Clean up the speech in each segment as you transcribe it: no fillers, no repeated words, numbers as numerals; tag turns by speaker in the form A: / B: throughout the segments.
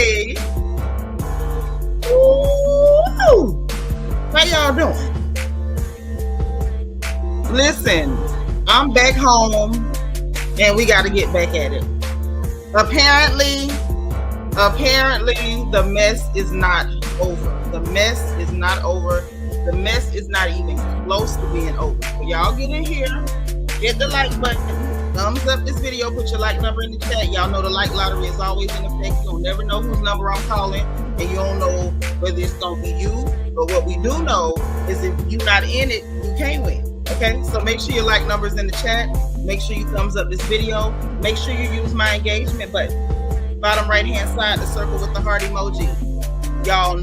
A: Hey. Ooh. How y'all doing? Listen, I'm back home and we got to get back at it. Apparently, the mess is not over. The mess is not over. The mess is not even close to being over. So y'all get in here, hit the like button, thumbs up this video, put your like number in the chat. Y'all know the like lottery is always in effect. You'll never know whose number I'm calling, and you don't know whether it's gonna be you. But what we do know is if you're not in it, you can't win. Okay, so make sure your like number's in the chat. Make sure you thumbs up this video. Make sure you use my engagement button. Bottom right hand side, the circle with the heart emoji. Y'all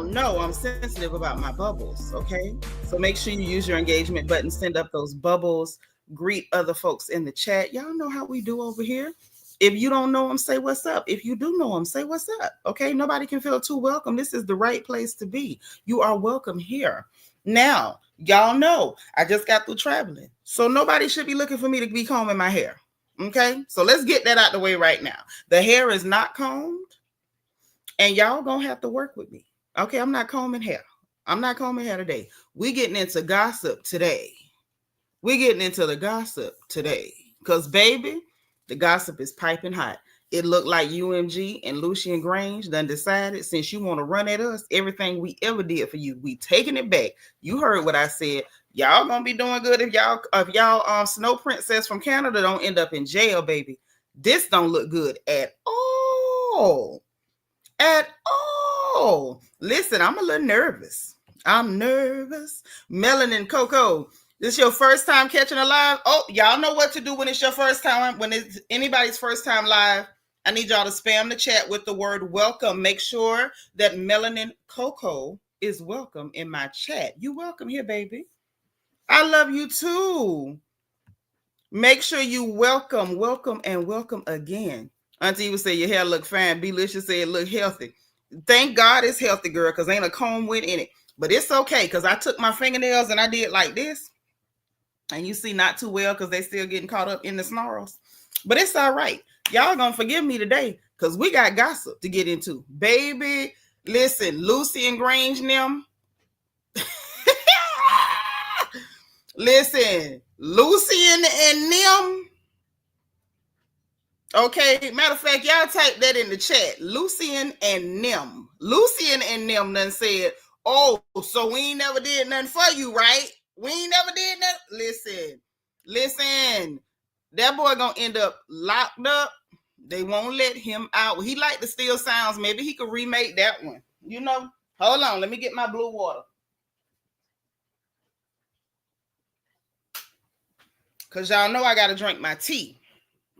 A: know I'm sensitive about my bubbles, okay? So make sure you use your engagement button, send up those bubbles, greet other folks in the chat. Y'all know how we do over here. If you don't know them, say what's up. If you do know them, say what's up, okay? Nobody can feel too welcome. This is the right place to be. You are welcome here. Now, y'all know I just got through traveling, so nobody should be looking for me to be combing my hair, okay? So let's get that out the way right now. The hair is not combed, and y'all gonna have to work with me. Okay, I'm not combing hair. I'm not combing hair today. We getting into gossip today. We getting into the gossip today. Because, baby, the gossip is piping hot. It looked like UMG and Lucian Grainge done decided, since you want to run at us, everything we ever did for you, we taking it back. You heard what I said. Y'all gonna be doing good if y'all Snow Princess from Canada don't end up in jail, baby. This don't look good at all. At all. Listen, I'm a little nervous. I'm nervous. Melanin Coco, this is your first time catching a live? Oh, y'all know what to do when it's your first time. When it's anybody's first time live, I need y'all to spam the chat with the word welcome. Make sure that Melanin Coco is welcome in my chat. You welcome here, baby. I love you too. Make sure you welcome, and welcome again. Auntie would say your hair look fine. Belicious say it look healthy. Thank God it's healthy, girl, because ain't a comb went in it. But it's okay, because I took my fingernails and I did like this. And you see not too well because they still getting caught up in the snarls. But it's all right. Y'all gonna forgive me today because we got gossip to get into. Baby, listen, Lucian Grainge and them. Listen, Lucian and them. Okay, matter of fact, y'all type that in the chat. Lucian and them. Lucian and them done said, oh, so we ain't never did nothing for you, right? We ain't never did nothing. Listen. That boy gonna end up locked up. They won't let him out. He like the Still Sounds. Maybe he could remake that one. You know? Hold on, let me get my blue water. Because y'all know I got to drink my tea.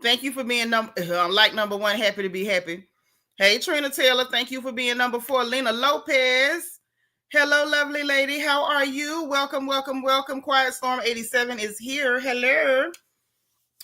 A: Thank you for being like number one. Happy to be happy. Hey, Trina Taylor. Thank you for being number 4. Lena Lopez. Hello, lovely lady. How are you? Welcome. Quiet Storm 87 is here. Hello.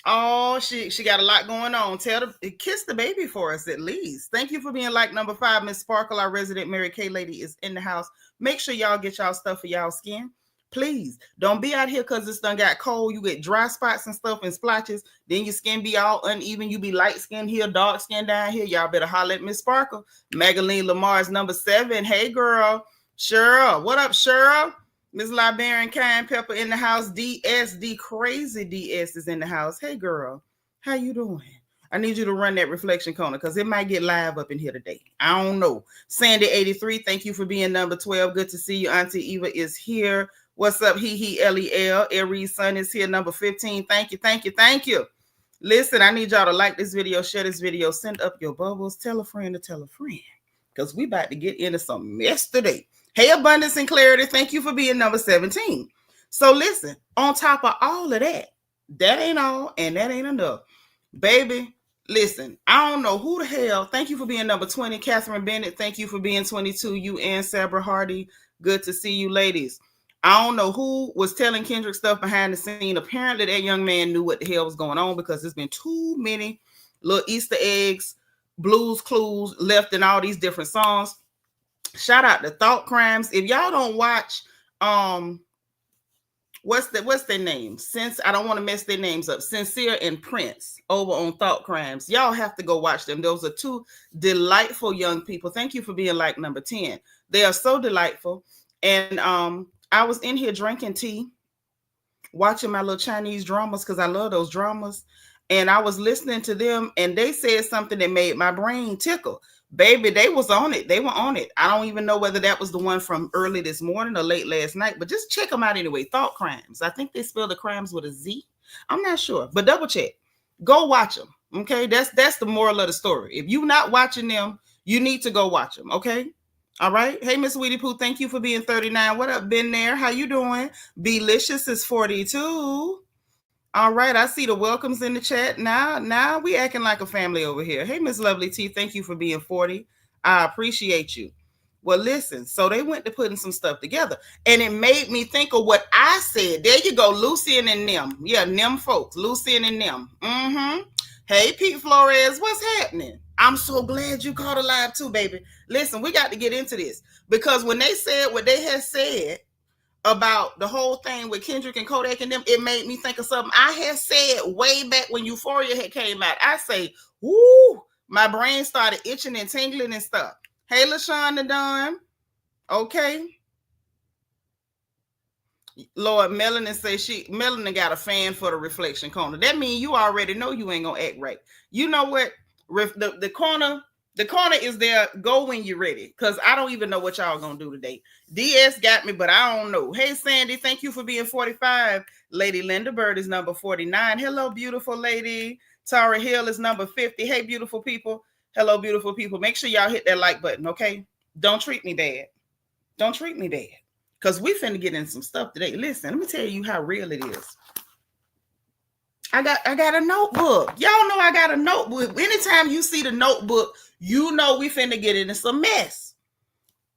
A: Oh, she got a lot going on. Kiss the baby for us at least. Thank you for being like number 5. Miss Sparkle, our resident Mary Kay lady, is in the house. Make sure y'all get y'all stuff for y'all skin. Please don't be out here because it's done got cold. You get dry spots and stuff and splotches. Then your skin be all uneven. You be light skin here, dark skin down here. Y'all better holler at Miss Sparkle. Magaline Lamar's number 7. Hey, girl. Cheryl. What up, Cheryl? Miss Liberian Kind Pepper in the house. DSD Crazy DS is in the house. Hey, girl. How you doing? I need you to run that reflection corner because it might get live up in here today. I don't know. Sandy 83, thank you for being number 12. Good to see you. Auntie Eva is here. What's up? LEL. Aries Sun is here. Number 15. Thank you. Listen, I need y'all to like this video, share this video, send up your bubbles, tell a friend to tell a friend because we about to get into some mess today. Hey, Abundance and Clarity, thank you for being number 17. So listen, on top of all of that, that ain't all and that ain't enough. Baby, listen, I don't know who the hell. Thank you for being number 20. Catherine Bennett, thank you for being 22. You and Sabra Hardy, good to see you ladies. I don't know who was telling Kendrick stuff behind the scene. Apparently, that young man knew what the hell was going on because there's been too many little Easter eggs, blues clues left in all these different songs. Shout out to Thought Crimes. If y'all don't watch what's their name? Since I don't want to mess their names up. Sincere and Prince over on Thought Crimes. Y'all have to go watch them. Those are two delightful young people. Thank you for being like number 10. They are so delightful. And I was in here drinking tea, watching my little Chinese dramas because I love those dramas. And I was listening to them, and they said something that made my brain tickle. Baby, they was on it. They were on it. I don't even know whether that was the one from early this morning or late last night, but just check them out anyway. Thought Crimes. I think they spell the crimes with a Z. I'm not sure, but double check. Go watch them. Okay, that's the moral of the story. If you're not watching them, you need to go watch them. Okay. All right. Hey, Miss Sweetie Pooh, thank you for being 39. What up, Been There? How you doing? Belicious is 42. All right, I see the welcomes in the chat. Now we acting like a family over here. Hey, Miss Lovely T, thank you for being 40. I appreciate you. Well, listen, so they went to putting some stuff together, and it made me think of what I said. There you go, Lucian and them. Yeah, them folks, Lucian and them. Hey, Pete Flores, what's happening? I'm so glad you caught alive too, baby. Listen, we got to get into this because when they said what they had said about the whole thing with Kendrick and Kodak and them, it made me think of something I had said way back when Euphoria had came out. I say, woo, my brain started itching and tingling and stuff. Hey, LaShawn Dunn. Okay. Lord, Melanin says Melanin got a fan for the reflection corner. That means you already know you ain't gonna act right. You know what? The corner is there. Go when you're ready, because I don't even know what y'all gonna do today. DS got me, but I don't know. Hey, Sandy, thank you for being 45. Lady Linda Bird is number 49. Hello, beautiful lady. Tara Hill is number 50. Hey, beautiful people. Hello, beautiful people. Make sure y'all hit that like button, okay? Don't treat me bad. Don't treat me bad, because we finna get in some stuff today. Listen, let me tell you how real it is. I got a notebook. Y'all know I got a notebook. Anytime you see the notebook, you know we finna get into some mess.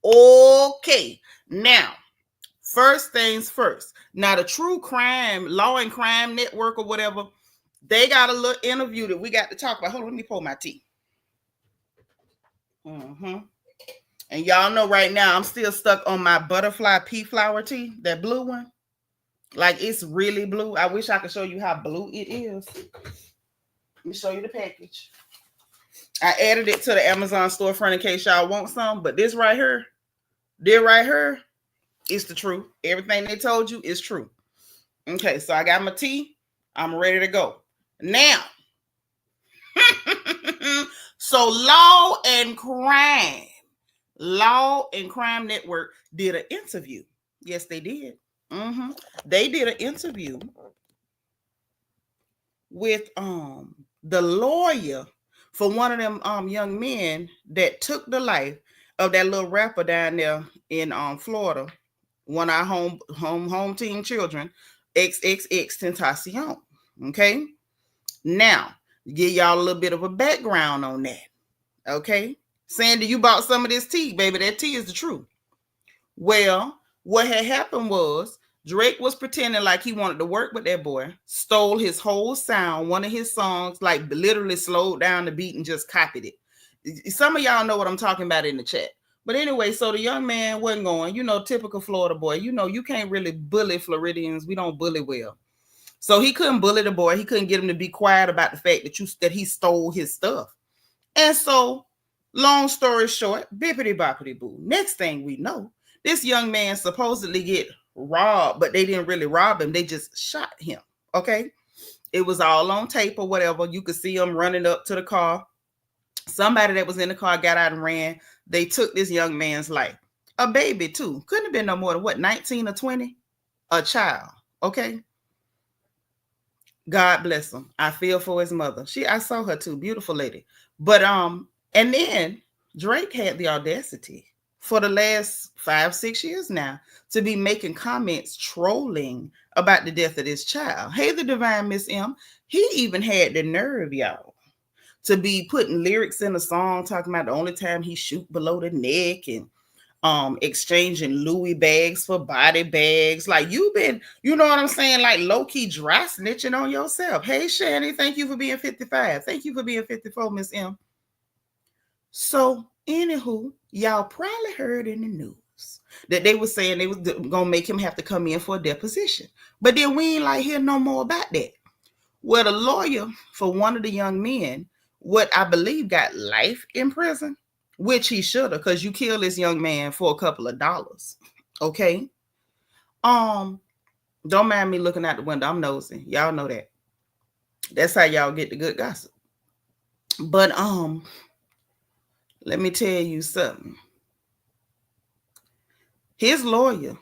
A: Okay. Now, first things first. Now, the True Crime, Law and Crime Network or whatever, they got a little interview that we got to talk about. Hold on, let me pour my tea. And y'all know right now I'm still stuck on my butterfly pea flower tea, that blue one. Like, it's really blue. I wish I could show you how blue it is. Let me show you the package. I added it to the Amazon storefront in case y'all want some, but this right here is the truth. Everything they told you is true. Okay, so I got my tea. I'm ready to go. Now, so Law and Crime Network did an interview. Yes, they did. They did an interview with the lawyer for one of them young men that took the life of that little rapper down there in Florida, one of our home team children, XXXTentacion. Okay, now give y'all a little bit of a background on that. Okay, Sandy, you bought some of this tea, baby. That tea is the truth. Well, what had happened was Drake was pretending like he wanted to work with that boy, stole his whole sound, one of his songs, like literally slowed down the beat and just copied it. Some of y'all know what I'm talking about in the chat. But anyway, so the young man wasn't going, typical Florida boy. You can't really bully Floridians. We don't bully well. So he couldn't bully the boy. He couldn't get him to be quiet about the fact that he stole his stuff. And so, long story short, bippity boppity boo. Next thing we know, this young man supposedly get robbed, but they didn't really rob him. They just shot him. Okay. It was all on tape or whatever. You could see him running up to the car. Somebody that was in the car got out and ran. They took this young man's life. A baby too. Couldn't have been no more than 19 or 20? A child. Okay. God bless him. I feel for his mother. I saw her too. Beautiful lady. But and then Drake had the audacity for the last 5-6 years now to be making comments trolling about the death of this child. Hey, the divine Miss M. He even had the nerve, y'all, to be putting lyrics in a song talking about the only time he shoot below the neck and exchanging Louis bags for body bags. Like, you've been, you know what I'm saying, like low-key dry snitching on yourself. Hey, Shanny, thank you for being 55. Thank you for being 54, Miss M. So, anywho, y'all probably heard in the news that they were saying they was gonna make him have to come in for a deposition. But then we ain't like hear no more about that. Well, the lawyer for one of the young men, what I believe got life in prison, which he should have, because you killed this young man for a couple of dollars. Okay. Don't mind me looking out the window. I'm nosy. Y'all know that. That's how y'all get the good gossip. But let me tell you something. His lawyer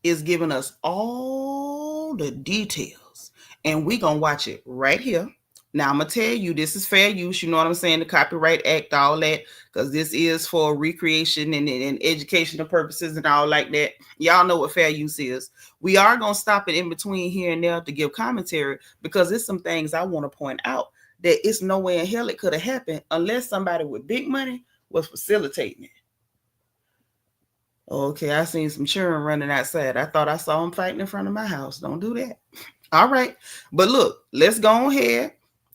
A: is giving us all the details, and we're going to watch it right here. Now, I'm going to tell you, this is fair use. You know what I'm saying? The Copyright Act, all that, because this is for recreation and educational purposes and all like that. Y'all know what fair use is. We are going to stop it in between here and there to give commentary, because there's some things I want to point out that it's no way in hell it could have happened unless somebody with big money was facilitating it. Okay, I seen some children running outside. I thought I saw them fighting in front of my house. Don't do that. All right. But look, let's go ahead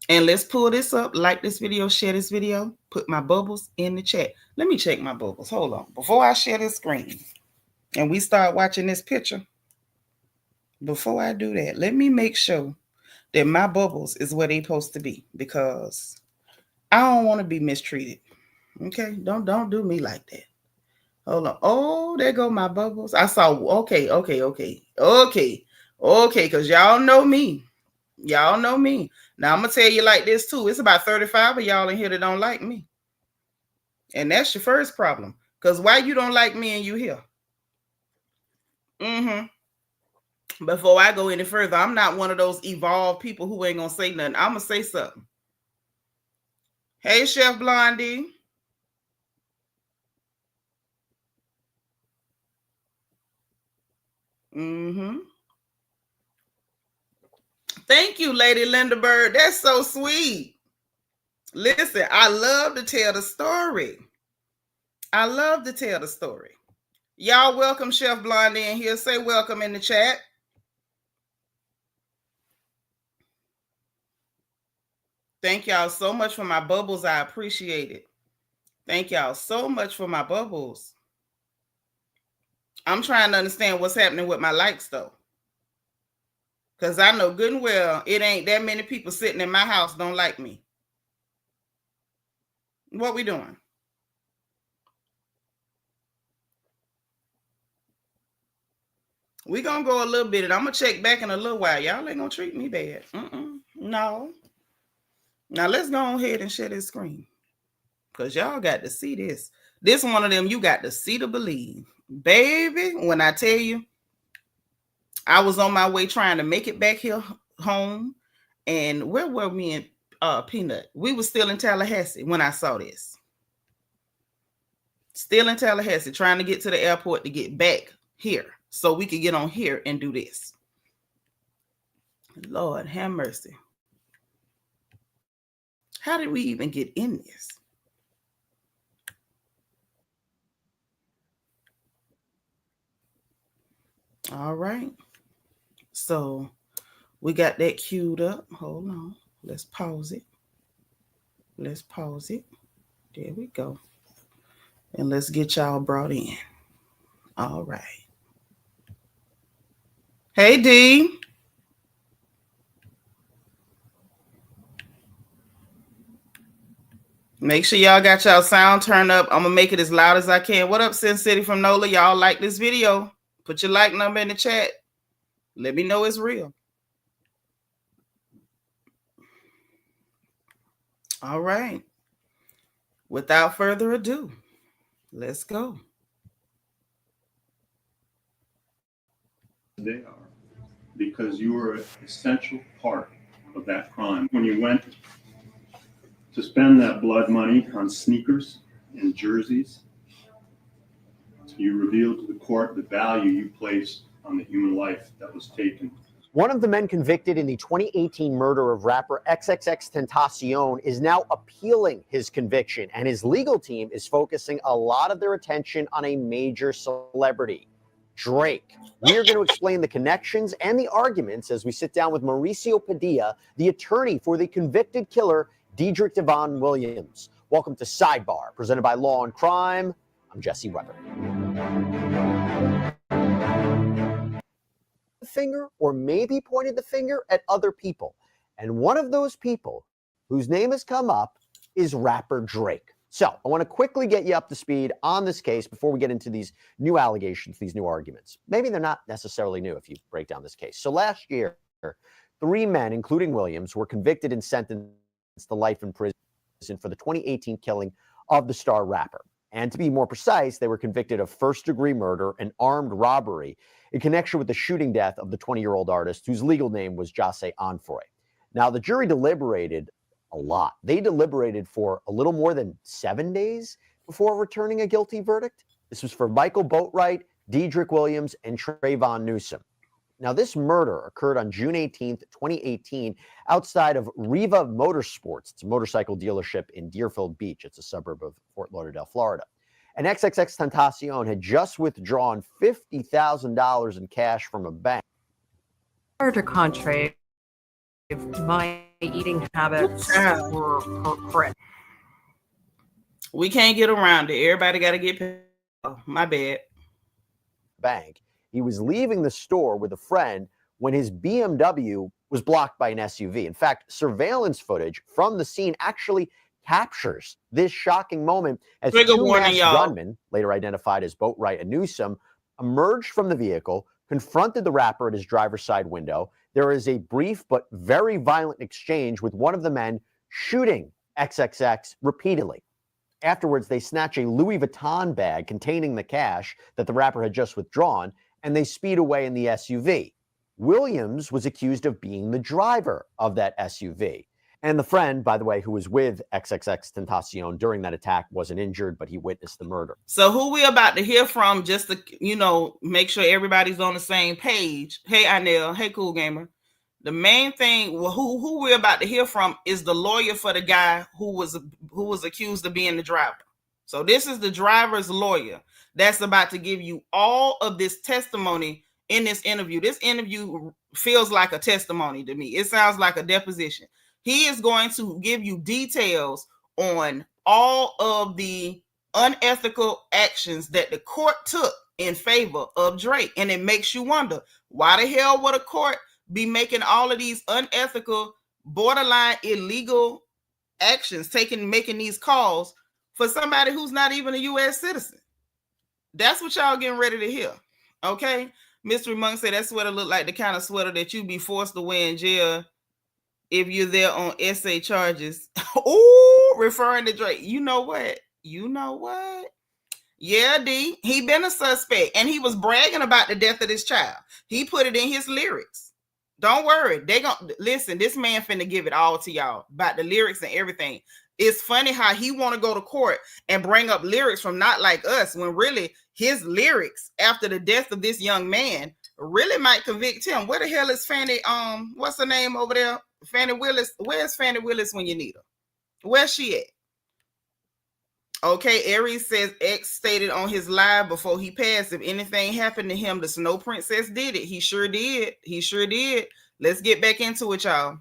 A: and let's pull this up. Like this video, share this video, put my bubbles in the chat. Let me check my bubbles. Hold on. Before I share this screen and we start watching this picture, before I do that, let me make sure that my bubbles is where they're supposed to be, because I don't want to be mistreated. Okay? Don't do me like that. Hold on. Oh, there go my bubbles. I saw. Okay. Because y'all know me. Y'all know me. Now, I'm going to tell you like this, too. It's about 35 of y'all in here that don't like me. And that's your first problem. Because why you don't like me and you here? Before I go any further, I'm not one of those evolved people who ain't going to say nothing. I'm going to say something. Hey, Chef Blondie. Thank you, Lady Linda Bird. That's so sweet. Listen, I love to tell the story. I love to tell the story. Y'all welcome Chef Blondie in here. Say welcome in the chat. Thank y'all so much for my bubbles. I appreciate it. Thank y'all so much for my bubbles. I'm trying to understand what's happening with my likes, though. Because I know good and well it ain't that many people sitting in my house don't like me. What we doing? We gonna go a little bit, and I'm gonna check back in a little while. Y'all ain't gonna treat me bad. No. Now let's go ahead and share this screen, because y'all got to see this. This one of them you got to see to believe. Baby, when I tell you, I was on my way trying to make it back here home. And where were me and Peanut? We were still in Tallahassee when I saw this. Still in Tallahassee, trying to get to the airport to get back here so we could get on here and do this. Lord have mercy. How did we even get in this? All right. So we got that queued up. Hold on. Let's pause it. Let's pause it. There we go. And let's get y'all brought in. All right. Hey, D. Make sure y'all got y'all sound turned up. I'm going to make it as loud as I can. What up, Sin City from NOLA? Y'all like this video? Put your like number in the chat. Let me know it's real. All right. Without further ado, let's go.
B: They are, because you were an essential part of that crime. When you went to spend that blood money on sneakers and jerseys, you revealed to the court the value you placed on the human life that was taken.
C: One of the men convicted in the 2018 murder of rapper XXXTentacion is now appealing his conviction, and his legal team is focusing a lot of their attention on a major celebrity, Drake. We are going to explain the connections and the arguments as we sit down with Mauricio Padilla, the attorney for the convicted killer, Dedrick Devon Williams. Welcome to Sidebar, presented by Law and Crime. I'm Jesse Weber. finger or maybe pointed the finger at other people. And one of those people whose name has come up is rapper Drake. So I want to quickly get you up to speed on this case before we get into these new allegations, these new arguments. Maybe they're not necessarily new if you break down this case. So last year, 3 men, including Williams, were convicted and sentenced to life in prison for the 2018 killing of the star rapper. And to be more precise, they were convicted of first-degree murder and armed robbery in connection with the shooting death of the 20-year-old artist whose legal name was Jose Onfroy. Now, the jury deliberated a lot. They deliberated for a little more than 7 days before returning a guilty verdict. This was for Michael Boatwright, Dedrick Williams, and Trayvon Newsom. Now, this murder occurred on June 18th, 2018, outside of Riva Motorsports. It's a motorcycle dealership in Deerfield Beach. It's a suburb of Fort Lauderdale, Florida. And XXXTentacion had just withdrawn $50,000 in cash from a bank.
D: To contrary, my eating habits were correct.
A: We can't get around it. Everybody got to get paid. Oh, my bad.
C: Bank. He was leaving the store with a friend when his BMW was blocked by an SUV. In fact, surveillance footage from the scene actually captures this shocking moment as two masked gunmen, later identified as Boatwright and Newsom, emerged from the vehicle, confronted the rapper at his driver's side window. There is a brief but very violent exchange with one of the men shooting XXX repeatedly. Afterwards, they snatch a Louis Vuitton bag containing the cash that the rapper had just withdrawn, and they speed away in the SUV. Williams was accused of being the driver of that SUV. And the friend, by the way, who was with XXXTentacion during that attack wasn't injured, but he witnessed the murder.
A: So who we about to hear from, just to, make sure everybody's on the same page. Hey, Inel. Hey, Cool Gamer. The main thing, who we're about to hear from is the lawyer for the guy who was accused of being the driver. So this is the driver's lawyer that's about to give you all of this testimony in this interview. This interview feels like a testimony to me. It sounds like a deposition. He is going to give you details on all of the unethical actions that the court took in favor of Drake. And it makes you wonder, why the hell would a court be making all of these unethical, borderline illegal actions, making these calls for somebody who's not even a U.S. citizen? That's what y'all getting ready to hear. Okay? Mystery Monk said that sweater looked like the kind of sweater that you'd be forced to wear in jail if you're there on SA charges. Ooh, referring to Drake. You know what? Yeah, D. He been a suspect, and he was bragging about the death of this child. He put it in his lyrics. Don't worry. They gonna listen. This man finna give it all to y'all about the lyrics and everything. It's funny how he want to go to court and bring up lyrics from Not Like Us when really his lyrics after the death of this young man really might convict him. Where the hell is Fannie? What's her name over there? Fannie Willis. Where's Fannie Willis when you need her? Where's she at? Okay, Aries says X stated on his live before he passed, if anything happened to him, the Snow Princess did it. He sure did. He sure did. Let's get back into it, y'all.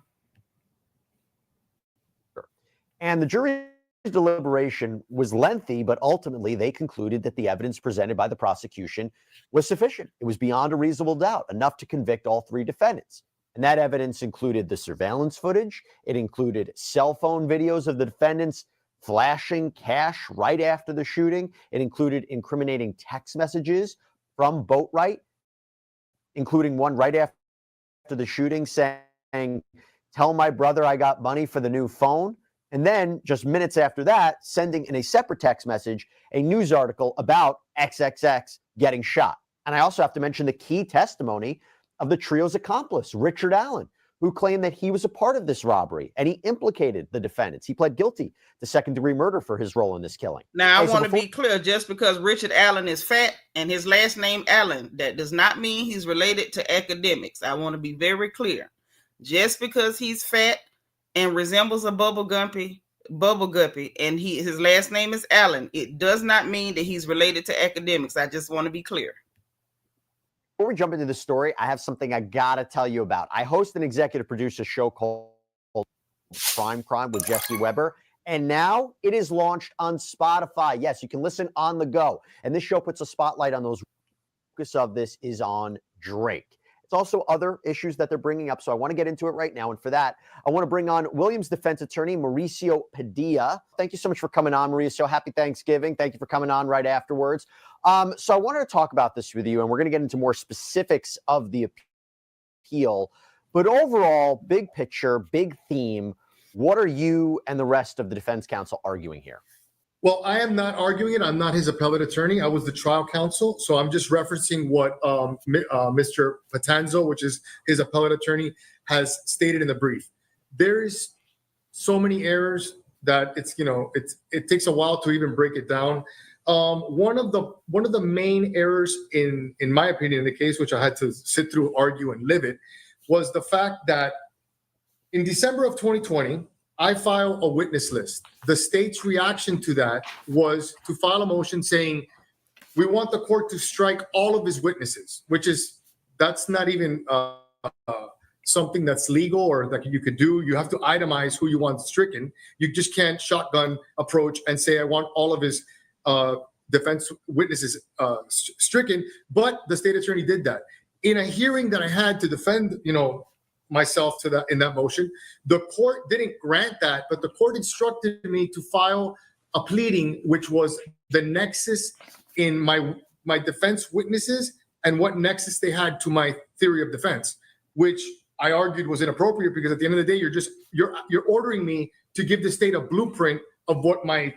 C: And the jury's deliberation was lengthy, but ultimately they concluded that the evidence presented by the prosecution was sufficient. It was beyond a reasonable doubt, enough to convict all 3 defendants. And that evidence included the surveillance footage. It included cell phone videos of the defendants flashing cash right after the shooting. It included incriminating text messages from Boatwright, including one right after the shooting saying, "Tell my brother I got money for the new phone." And then just minutes after that, sending in a separate text message a news article about XXX getting shot. And I also have to mention the key testimony of the trio's accomplice, Richard Allen, who claimed that he was a part of this robbery and he implicated the defendants. He pled guilty to second-degree murder for his role in this killing.
A: Now, I want to be clear, just because Richard Allen is fat and his last name Allen, that does not mean he's related to academics. I want to be very clear. Just because he's fat and resembles a bubble guppy, and his last name is Allen, it does not mean that he's related to academics. I just want to be clear.
C: Before we jump into the story, I have something I gotta tell you about. I host and executive produce a show called Prime Crime with Jesse Weber, and now it is launched on Spotify. Yes, you can listen on the go. And this show puts a spotlight on those. Focus of this is on Drake. It's also other issues that they're bringing up. So I want to get into it right now. And for that, I want to bring on Williams defense attorney, Mauricio Padilla. Thank you so much for coming on, Mauricio. Happy Thanksgiving. Thank you for coming on right afterwards. So I wanted to talk about this with you, and we're going to get into more specifics of the appeal. But overall, big picture, big theme, what are you and the rest of the defense counsel arguing here?
E: Well, I am not arguing it. I'm not his appellate attorney. I was the trial counsel. So I'm just referencing what Mr. Patanzo, which is his appellate attorney, has stated in the brief. There's so many errors that it takes a while to even break it down. One of the main errors in my opinion in the case, which I had to sit through, argue, and live it, was the fact that in December of 2020, I filed a witness list. The state's reaction to that was to file a motion saying, we want the court to strike all of his witnesses, that's not even something that's legal or that you could do. You have to itemize who you want stricken. You just can't shotgun approach and say, I want all of his defense witnesses stricken. But the state attorney did that. In a hearing that I had to defend, myself to that in that motion, the court didn't grant that, but the court instructed me to file a pleading, which was the nexus in my defense witnesses and what nexus they had to my theory of defense, which I argued was inappropriate because at the end of the day, you're ordering me to give the state a blueprint of what my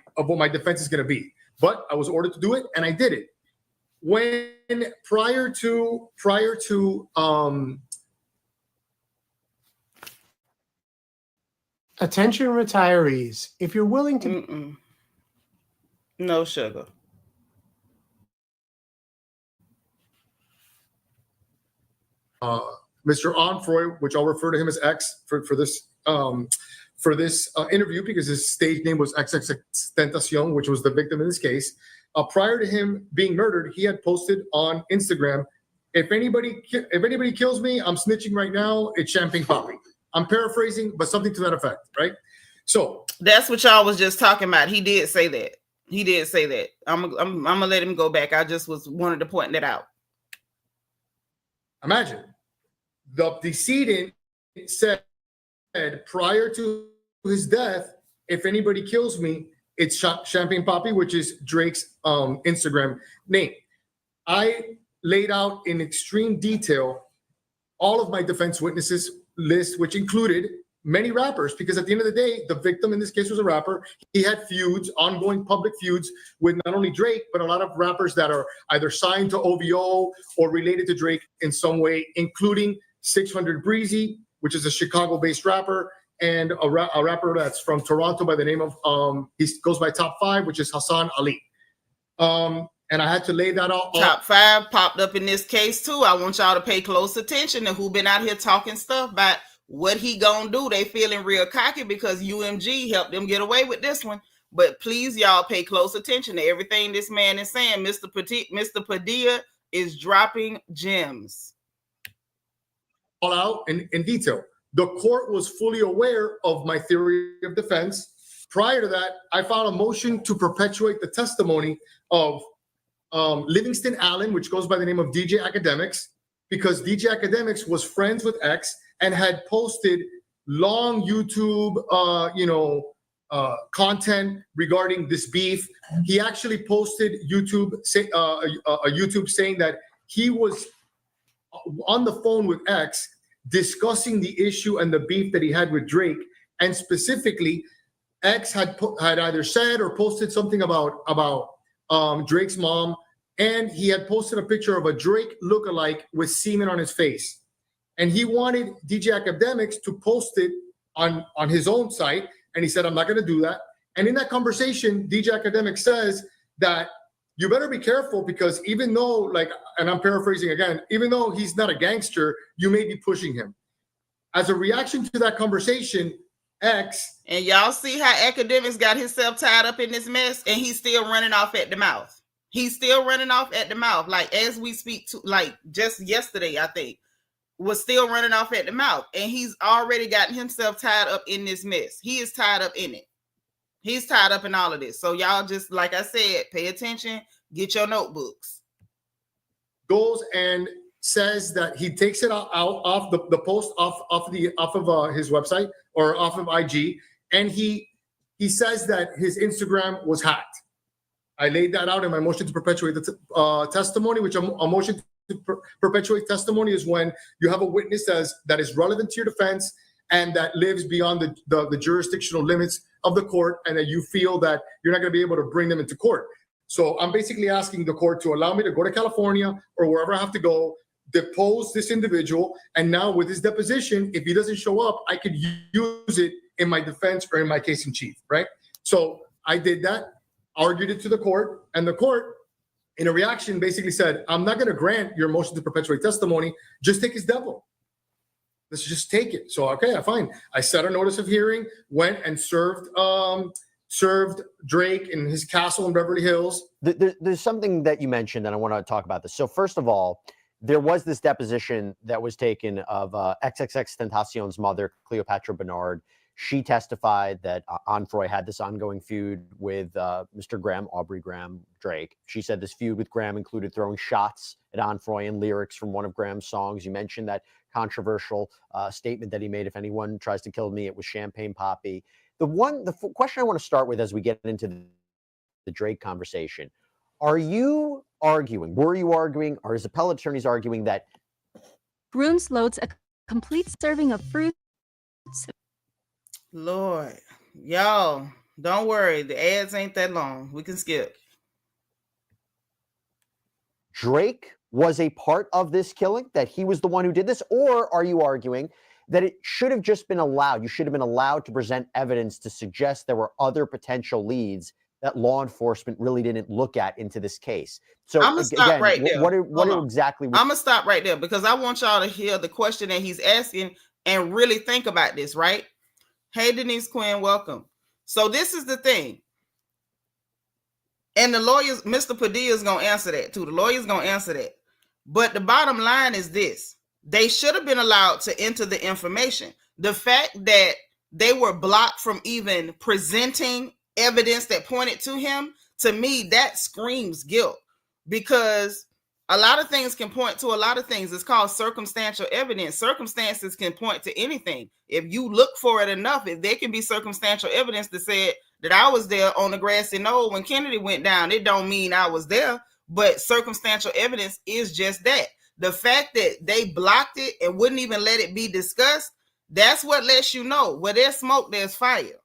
E: defense is going to be. But I was ordered to do it, and I did it. When prior to
F: attention retirees, if you're willing to
A: no sugar.
E: Mr. Onfroy, which I'll refer to him as X for this interview because his stage name was XXXTentacion, which was the victim in this case. Prior to him being murdered, he had posted on Instagram, if anybody kills me, I'm snitching right now, it's champagne poppy. I'm paraphrasing, but something to that effect, right? So
A: that's what y'all was just talking about. He did say that. I'm gonna let him go back. I just wanted to point that out.
E: Imagine the decedent said prior to his death, if anybody kills me, it's Champagne Poppy, which is Drake's Instagram name. I laid out in extreme detail all of my defense witnesses list, which included many rappers, because at the end of the day, the victim in this case was a rapper. He had feuds, ongoing public feuds with not only Drake, but a lot of rappers that are either signed to OVO or related to Drake in some way, including 600 Breezy, which is a Chicago-based rapper, and a rapper that's from Toronto by the name of, he goes by Top 5, which is Hassan Ali. And I had to lay that out.
A: Top 5 popped up in this case too. I want y'all to pay close attention to who been out here talking stuff about what he gonna do. They feeling real cocky because UMG helped them get away with this one. But please, y'all, pay close attention to everything this man is saying. Mr. Padilla is dropping gems.
E: All out in detail. The court was fully aware of my theory of defense. Prior to that, I filed a motion to perpetuate the testimony of Livingston Allen, which goes by the name of DJ Academics, because DJ Academics was friends with X and had posted long YouTube, content regarding this beef. He actually posted YouTube saying that he was on the phone with X discussing the issue and the beef that he had with Drake, and specifically, X had either said or posted something about Drake's mom, and he had posted a picture of a Drake lookalike with semen on his face. And he wanted DJ Academics to post it on his own site, and he said, I'm not going to do that. And in that conversation, DJ Academics says that you better be careful because even though, and I'm paraphrasing again, even though he's not a gangster, you may be pushing him. As a reaction to that conversation, X.
A: And y'all see how Academics got himself tied up in this mess, and he's still running off at the mouth. He's still running off at the mouth. Like, as we speak to, like, just yesterday, I think, was still running off at the mouth. And he's already gotten himself tied up in this mess. He is tied up in it. He's tied up in all of this. So y'all just, like I said, pay attention, get your notebooks.
E: Goes and says that he takes it out off the post off of his website or off of IG, and he says that his Instagram was hacked. I laid that out in my motion to perpetuate the testimony, which a motion to perpetuate testimony is when you have a witness that is relevant to your defense and that lives beyond the jurisdictional limits of the court, and that you feel that you're not going to be able to bring them into court. So I'm basically asking the court to allow me to go to California or wherever I have to go, depose this individual, and now with his deposition, if he doesn't show up, I could use it in my defense or in my case in chief, right? So I did that, argued it to the court, and the court, in a reaction, basically said, I'm not going to grant your motion to perpetuate testimony, just take his depo. Let's just take it. So, okay, fine. I set a notice of hearing, went and served Drake in his castle in Beverly Hills.
C: There's something that you mentioned, and I want to talk about this. So first of all, there was this deposition that was taken of XXXTentacion's mother, Cleopatra Bernard. She testified that Onfroy had this ongoing feud with Mr. Graham, Aubrey Graham, Drake. She said this feud with Graham included throwing shots at Onfroy and lyrics from one of Graham's songs. You mentioned that controversial statement that he made, if anyone tries to kill me, it was Champagne Poppy. The question I want to start with as we get into the Drake conversation, were you arguing, or his appellate attorneys arguing that
G: Bruns loads a complete serving of fruits.
A: Lord, y'all, don't worry. The ads ain't that long. We can skip.
C: Drake was a part of this killing, that he was the one who did this? Or are you arguing that it should have just been allowed? You should have been allowed to present evidence to suggest there were other potential leads that law enforcement really didn't look at into this case. So
A: I'm gonna stop right there.
C: What are exactly?
A: I'm gonna stop right there because I want y'all to hear the question that he's asking and really think about this, right? Hey, Denise Quinn, welcome. So this is the thing. And the lawyers, Mr. Padilla is going to answer that too. The lawyer's going to answer that. But the bottom line is this. They should have been allowed to enter the information. The fact that they were blocked from even presenting evidence that pointed to him, to me, that screams guilt. Because a lot of things can point to a lot of things. It's called circumstantial evidence. Circumstances can point to anything. If you look for it enough, if there can be circumstantial evidence that said that I was there on the grassy knoll when Kennedy went down, it don't mean I was there. But circumstantial evidence is just that. The fact that they blocked it and wouldn't even let it be discussed, that's what lets you know where there's smoke, there's fire.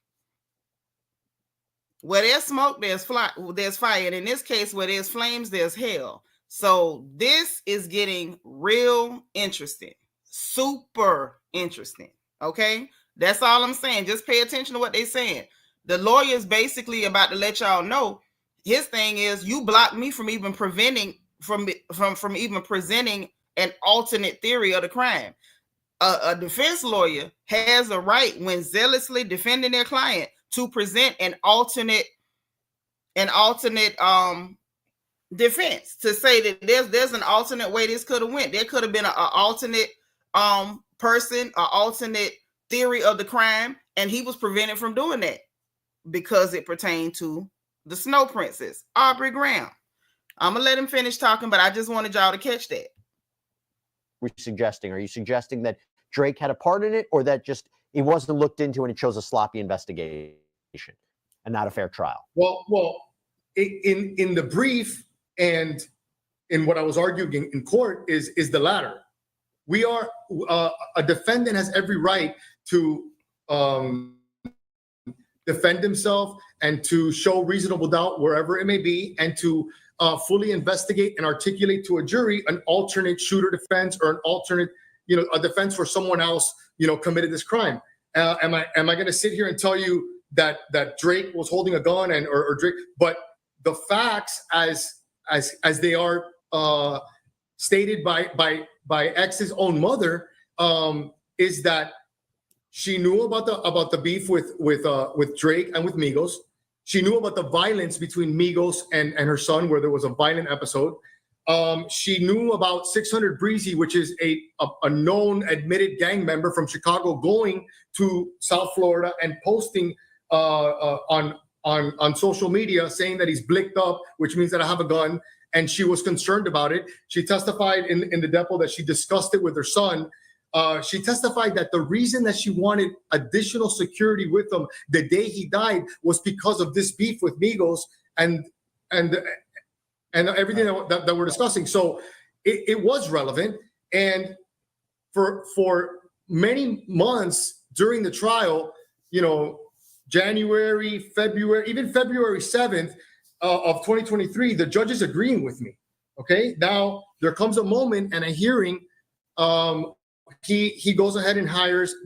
A: Where there's smoke, there's fire. And in this case, where there's flames, there's hell. So this is getting real interesting, super interesting. Okay, that's all I'm saying. Just pay attention to what they're saying. The lawyer's basically about to let y'all know. His thing is, you blocked me from even preventing from even presenting an alternate theory of the crime. A defense lawyer has a right, when zealously defending their client, to present an alternate defense, to say that there's an alternate way this could have went. There could have been an alternate person, an alternate theory of the crime, and he was prevented from doing that because it pertained to the Snow Princess, Aubrey Graham. I'm gonna let him finish talking, but I just wanted y'all to catch that.
C: Are you suggesting that Drake had a part in it, or that just it wasn't looked into and it shows a sloppy investigation and not a fair trial?
E: Well, in the brief and in what I was arguing in court is the latter. We are a defendant has every right to defend himself and to show reasonable doubt wherever it may be, and to fully investigate and articulate to a jury an alternate shooter defense or an alternate, a defense where someone else, committed this crime. Am I going to sit here and tell you that Drake was holding a gun or Drake? But the facts, as they are stated by X's own mother, is that she knew about the beef with Drake and with Migos. She knew about the violence between Migos and her son, where there was a violent episode. She knew about 600 Breezy, which is a known admitted gang member from Chicago, going to South Florida and posting on social media saying that he's blicked up, which means that I have a gun. and she was concerned about it. She testified in the depo that she discussed it with her son. She testified that the reason that she wanted additional security with him the day he died was because of this beef with Migos and everything that we're discussing. So it was relevant. And for many months during the trial, January, February, even February 7th of 2023, the judge is agreeing with me. Okay. Now there comes a moment and a hearing. He goes ahead and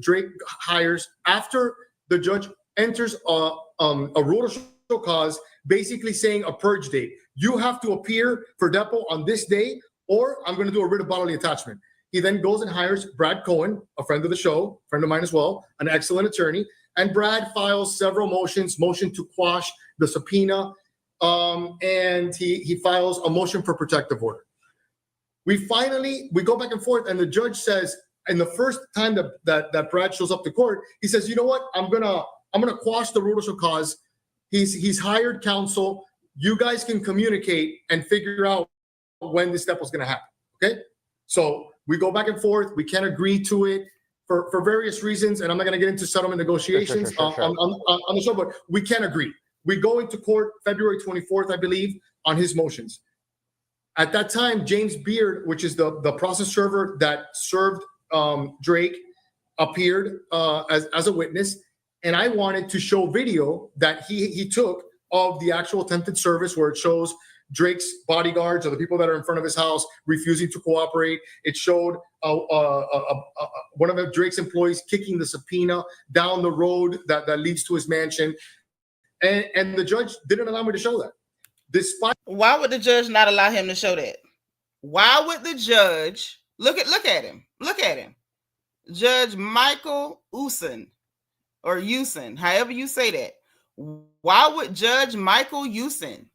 E: Drake hires after the judge enters a rule to show cause, basically saying a purge date. You have to appear for depo on this day, or I'm going to do a writ of bodily attachment. He then goes and hires Brad Cohen, a friend of the show, friend of mine as well, an excellent attorney. And Brad files several motions, motion to quash the subpoena, and he files a motion for protective order. We go back and forth, and the judge says, and the first time that Brad shows up to court, he says, you know what, I'm gonna quash the rule to show cause. He's hired counsel. You guys can communicate and figure out when this step was gonna happen. Okay, so we go back and forth. We can't agree to it for various reasons, and I'm not gonna get into settlement negotiations
C: Sure.
E: on the show, but we can't agree. We go into court February 24th, I believe, on his motions. At that time, James Beard, which is the process server that served Drake, appeared as a witness, and I wanted to show video that he took of the actual attempted service, where it shows Drake's bodyguards or the people that are in front of his house refusing to cooperate. It showed one of Drake's employees kicking the subpoena down the road that leads to his mansion, and the judge didn't allow me to show that. Despite,
A: why would the judge not allow him to show that? Why would the judge look at him? Look at him. Judge Michael Usen, or Usen, however you say that. Why would Judge Michael Usen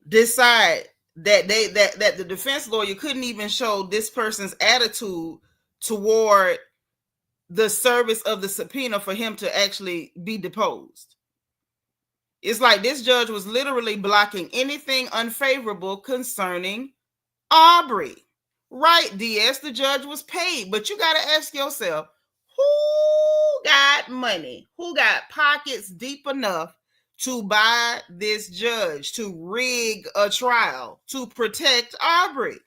A: decide that that the defense lawyer couldn't even show this person's attitude toward the service of the subpoena for him to actually be deposed? It's like this judge was literally blocking anything unfavorable concerning Aubrey. Right, DS, the judge was paid, but you got to ask yourself, who got money? Who got pockets deep enough to buy this judge, to rig a trial, to protect Aubrey?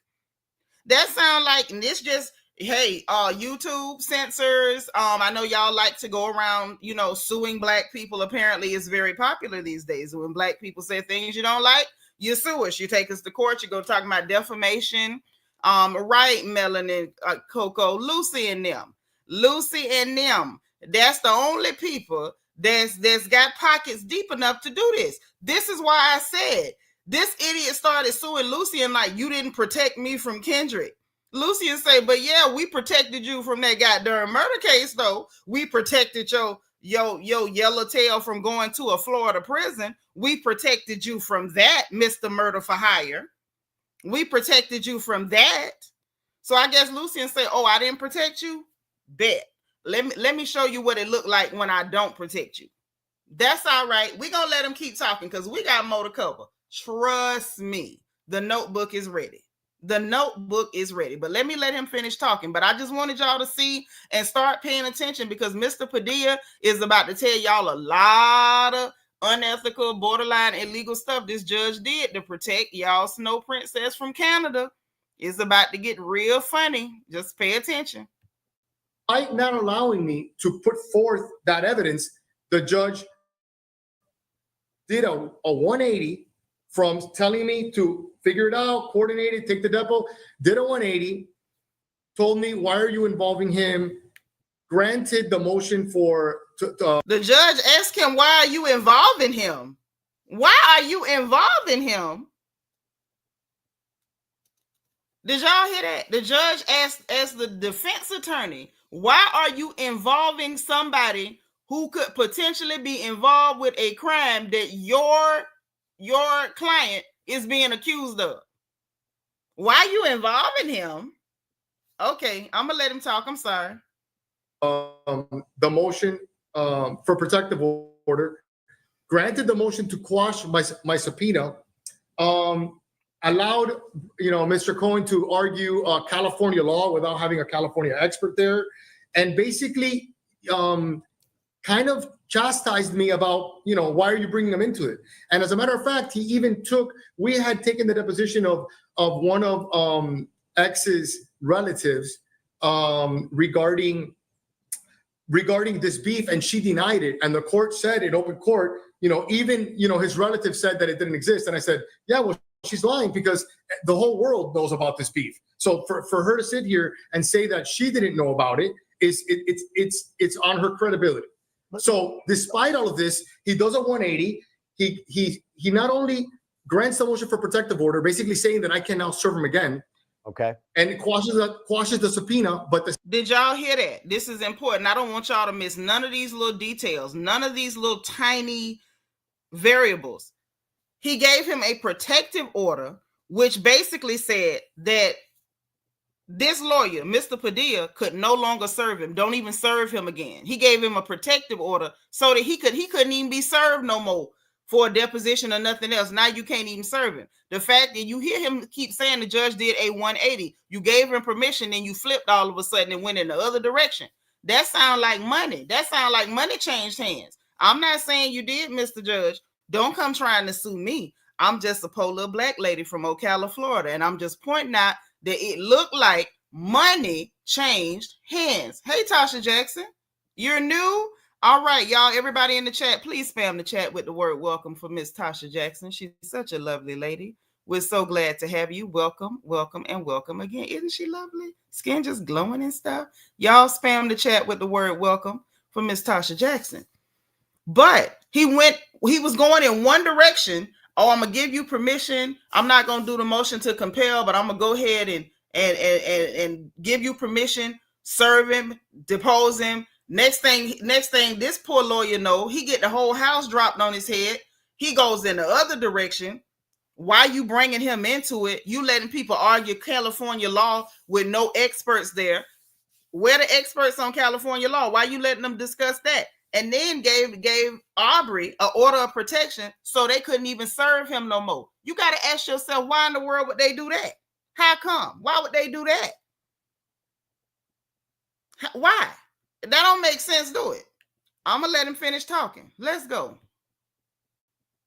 A: That sounds like, and this just, hey, YouTube censors. I know y'all like to go around, suing black people. Apparently, it's very popular these days. When black people say things you don't like, you sue us. You take us to court. You go talk about defamation. Right, Melanie, Coco, Lucy and them. That's the only people that's got pockets deep enough to do this. This is why I said this idiot started suing Lucian like, you didn't protect me from Kendrick. Lucian say, but yeah, we protected you from that goddamn murder case, though. We protected your yellowtail from going to a Florida prison. We protected you from that, Mr. Murder for Hire. We protected you from that. So I guess Lucian say, oh, I didn't protect you? Bet. Let me show you what it looked like when I don't protect you. That's all right. We're going to let him keep talking because we got more to cover. Trust me. The notebook is ready. The notebook is ready. But let him finish talking. But I just wanted y'all to see and start paying attention because Mr. Padilla is about to tell y'all a lot of unethical, borderline illegal stuff this judge did to protect y'all Snow Princess from Canada. It's about to get real funny. Just pay attention.
E: By not allowing me to put forth that evidence, the judge did a 180 from telling me to figure it out, coordinate it, take the depo, did a 180, told me, why are you involving him? Granted the motion for...
A: the judge asked him, why are you involving him? Why are you involving him? Did y'all hear that? The judge asked as the defense attorney, why are you involving somebody who could potentially be involved with a crime that your client is being accused of? Why are you involving him? Okay, I'm gonna let him talk. I'm sorry.
E: The motion for protective order, granted the motion to quash my subpoena, allowed, Mr. Cohen to argue California law without having a California expert there, and basically kind of chastised me about, why are you bringing them into it? And as a matter of fact, we had taken the deposition of one of X's relatives regarding this beef, and she denied it. And the court said in open court, his relative said that it didn't exist. And I said, yeah, well, she's lying because the whole world knows about this beef. So for her to sit here and say that she didn't know about it, it's on her credibility. So despite all of this, he does a 180. He not only grants the motion for protective order, basically saying that I can now serve him again.
C: Okay.
E: And it quashes the subpoena, but
A: did y'all hear that? This is important. I don't want y'all to miss none of these little details, none of these little tiny variables. He gave him a protective order, which basically said that this lawyer, Mr. Padilla, could no longer serve him. Don't even serve him again. He gave him a protective order so that he couldn't even be served no more for a deposition or nothing else. Now you can't even serve him. The fact that you hear him keep saying the judge did a 180, you gave him permission, and you flipped all of a sudden and went in the other direction. That sounds like money. That sounds like money changed hands. I'm not saying you did, Mr. Judge. Don't come trying to sue me. I'm just a poor little black lady from Ocala, Florida, and I'm just pointing out that it looked like money changed hands. Hey, Tasha Jackson, you're new? All right, y'all, everybody in the chat, please spam the chat with the word welcome for Miss Tasha Jackson. She's such a lovely lady. We're so glad to have you. Welcome, welcome, and welcome again. Isn't she lovely? Skin just glowing and stuff. Y'all spam the chat with the word welcome for Miss Tasha Jackson. But he was going in one direction. Oh, I'm going to give you permission. I'm not going to do the motion to compel, but I'm going to go ahead and give you permission, serve him, depose him. Next thing, this poor lawyer know, he get the whole house dropped on his head. He goes in the other direction. Why you bringing him into it? You letting people argue California law with no experts there. Where the experts on California law? Why you letting them discuss that? And then gave Aubrey an order of protection so they couldn't even serve him no more. You got to ask yourself, why in the world would they do that? How come? Why would they do that? Why? That don't make sense, do it. I'm going to let him finish talking. Let's go.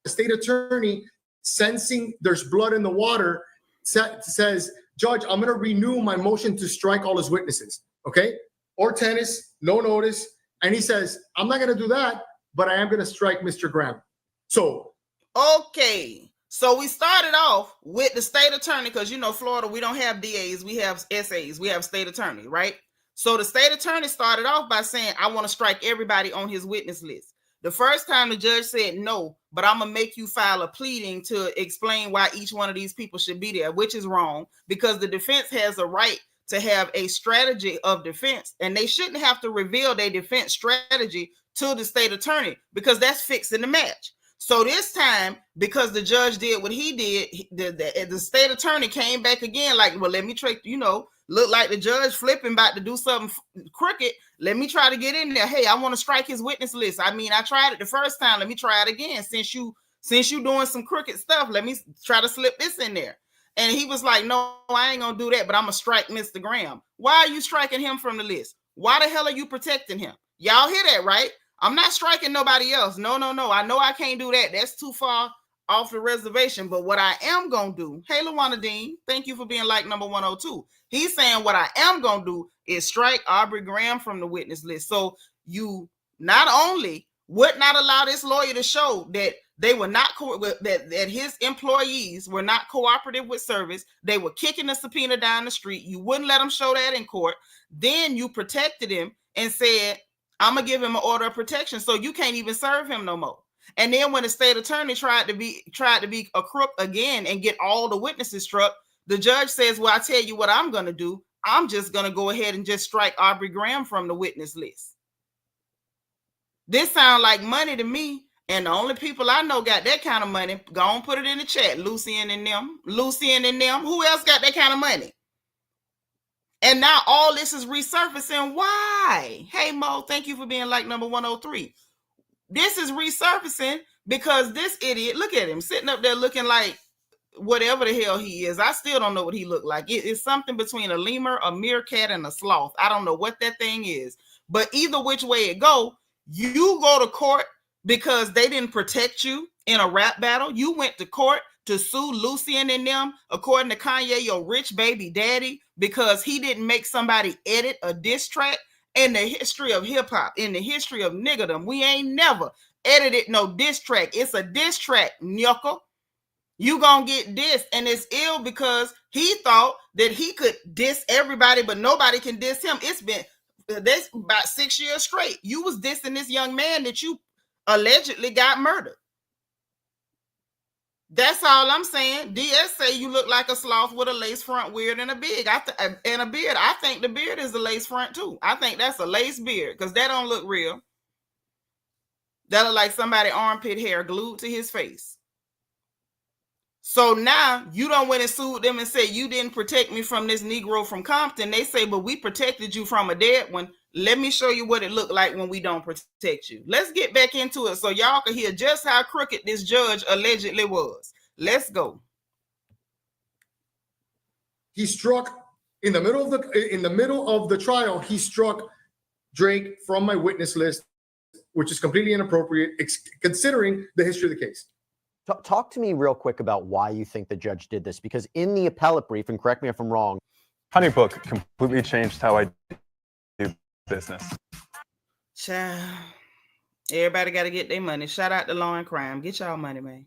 E: The state attorney, sensing there's blood in the water, says, Judge, I'm going to renew my motion to strike all his witnesses, okay? Or tennis, no notice. And he says, I'm not going to do that, but I am going to strike Mr. Graham. So.
A: Okay. So we started off with the state attorney because, Florida, we don't have DAs. We have SAs. We have state attorney, right? So the state attorney started off by saying, I want to strike everybody on his witness list. The first time the judge said no, but I'm going to make you file a pleading to explain why each one of these people should be there, which is wrong because the defense has a right to have a strategy of defense, and they shouldn't have to reveal their defense strategy to the state attorney because that's fixing the match. So this time, because the judge did what he did, the state attorney came back again like, well, let me try, look like the judge flipping about to do something crooked. Let me try to get in there. Hey, I want to strike his witness list. I mean, I tried it the first time. Let me try it again. Since you doing some crooked stuff, let me try to slip this in there. And he was like, no, I ain't going to do that, but I'm going to strike Mr. Graham. Why are you striking him from the list? Why the hell are you protecting him? Y'all hear that, right? I'm not striking nobody else. No. I know I can't do that. That's too far off the reservation. But what I am going to do, hey, Luana Dean, thank you for being like number 102. He's saying what I am going to do is strike Aubrey Graham from the witness list. So you not only would not allow this lawyer to show that they were not that his employees were not cooperative with service. They were kicking the subpoena down the street. You wouldn't let him show that in court. Then you protected him and said, I'm going to give him an order of protection so you can't even serve him no more. And then when the state attorney tried to be a crook again and get all the witnesses struck, the judge says, well, I tell you what I'm going to do. I'm just going to go ahead and just strike Aubrey Graham from the witness list. This sounds like money to me. And the only people I know got that kind of money, go on, put it in the chat. Lucian and them. Who else got that kind of money? And now all this is resurfacing. Why? Hey, Mo, thank you for being like number 103. This is resurfacing because this idiot, look at him sitting up there looking like whatever the hell he is. I still don't know what he looked like. It's something between a lemur, a meerkat, and a sloth. I don't know what that thing is. But either which way it go, you go to court because they didn't protect you in a rap battle. You went to court to sue Lucian and them, according to Kanye, your rich baby daddy, because he didn't make somebody edit a diss track. In the history of hip-hop, in the history of niggerdom, we ain't never edited no diss track. It's a diss track, knuckle. You gonna get dissed, and it's ill because he thought that he could diss everybody, but nobody can diss him. It's been this about 6 years straight. You was dissing this young man that you allegedly got murdered. That's all I'm saying. DS say you look like a sloth with a lace front beard and a beard. And a beard. I think the beard is a lace front too. I think that's a lace beard because that don't look real. That look like somebody armpit hair glued to his face. So now you don't went and sued them and say you didn't protect me from this Negro from Compton. They say, but we protected you from a dead one. Let me show you what it looked like when we don't protect you. Let's get back into it so y'all can hear just how crooked this judge allegedly was. Let's go.
E: He struck in the middle of the trial. He struck Drake from my witness list, which is completely inappropriate considering the history of the case.
C: Talk to me real quick about why you think the judge did this, because in the appellate brief, and correct me if I'm wrong,
H: Honey Book completely changed how I do business.
A: Child. Everybody got to get their money. Shout out to Law and Crime. Get y'all money, man.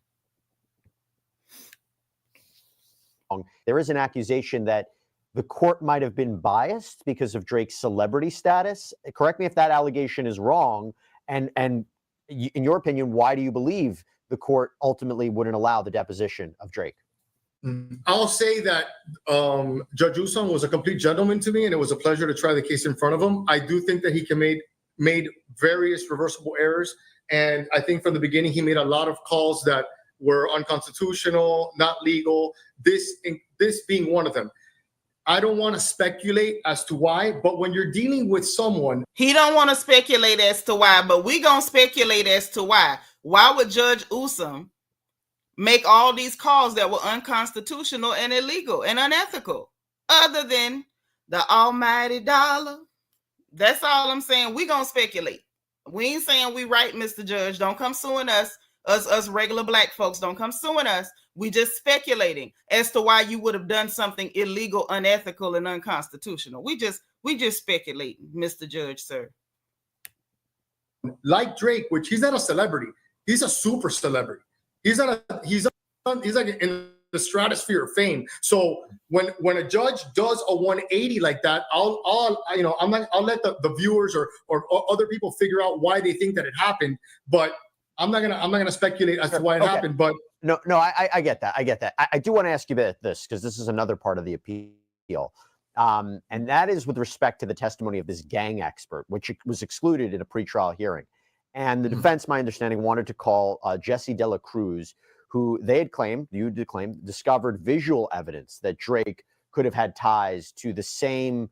C: There is an accusation that the court might have been biased because of Drake's celebrity status. Correct me if that allegation is wrong. And in your opinion, why do you believe the court ultimately wouldn't allow the deposition of Drake?
E: I'll say that Judge Usan was a complete gentleman to me, and it was a pleasure to try the case in front of him. I do think that he made various reversible errors, and I think from the beginning he made a lot of calls that were unconstitutional, not legal. This being one of them. I don't want to speculate as to why, but when you're dealing with someone,
A: he don't want to speculate as to why, but we gonna speculate as to why. Why would Judge Usan make all these calls that were unconstitutional and illegal and unethical, other than the almighty dollar? That's all I'm saying. We gonna speculate. We ain't saying we right, Mr. Judge. Don't come suing us. Us regular black folks, don't come suing us. We just speculating as to why you would have done something illegal, unethical, and unconstitutional. We just speculating, Mr. Judge, sir.
E: Like Drake, which he's not a celebrity. He's a super celebrity. He's like in the stratosphere of fame. So when a judge does a 180 like that, I'll let the viewers or other people figure out why they think that it happened. But I'm not gonna speculate as to why it happened. But
C: no, I get that. I do want to ask you about this because this is another part of the appeal. And that is with respect to the testimony of this gang expert, which was excluded in a pretrial hearing. And the defense, my understanding, wanted to call Jesse De La Cruz, who they had claimed, discovered visual evidence that Drake could have had ties to the same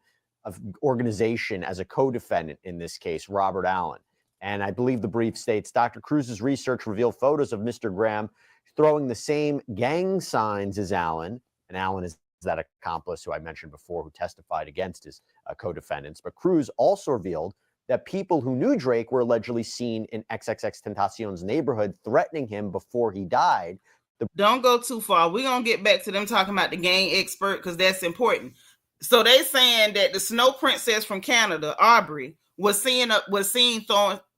C: organization as a co-defendant in this case, Robert Allen. And I believe the brief states, Dr. Cruz's research revealed photos of Mr. Graham throwing the same gang signs as Allen. And Allen is that accomplice who I mentioned before, who testified against his co-defendants. But Cruz also revealed that people who knew Drake were allegedly seen in XXXTentacion's neighborhood threatening him before he died.
A: Don't go too far. We're going to get back to them talking about the gang expert because that's important. So they saying that the Snow Princess from Canada, Aubrey, was seen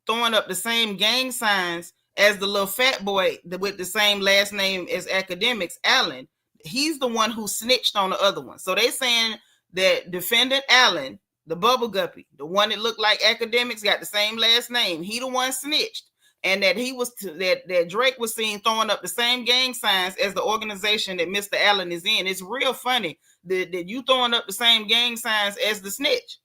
A: throwing up the same gang signs as the little fat boy with the same last name as Academics, Allen. He's the one who snitched on the other one. So they saying that defendant Allen, the bubble guppy, the one that looked like Academics, got the same last name. He the one snitched, and that that Drake was seen throwing up the same gang signs as the organization that Mr. Allen is in. It's real funny that you throwing up the same gang signs as the snitch.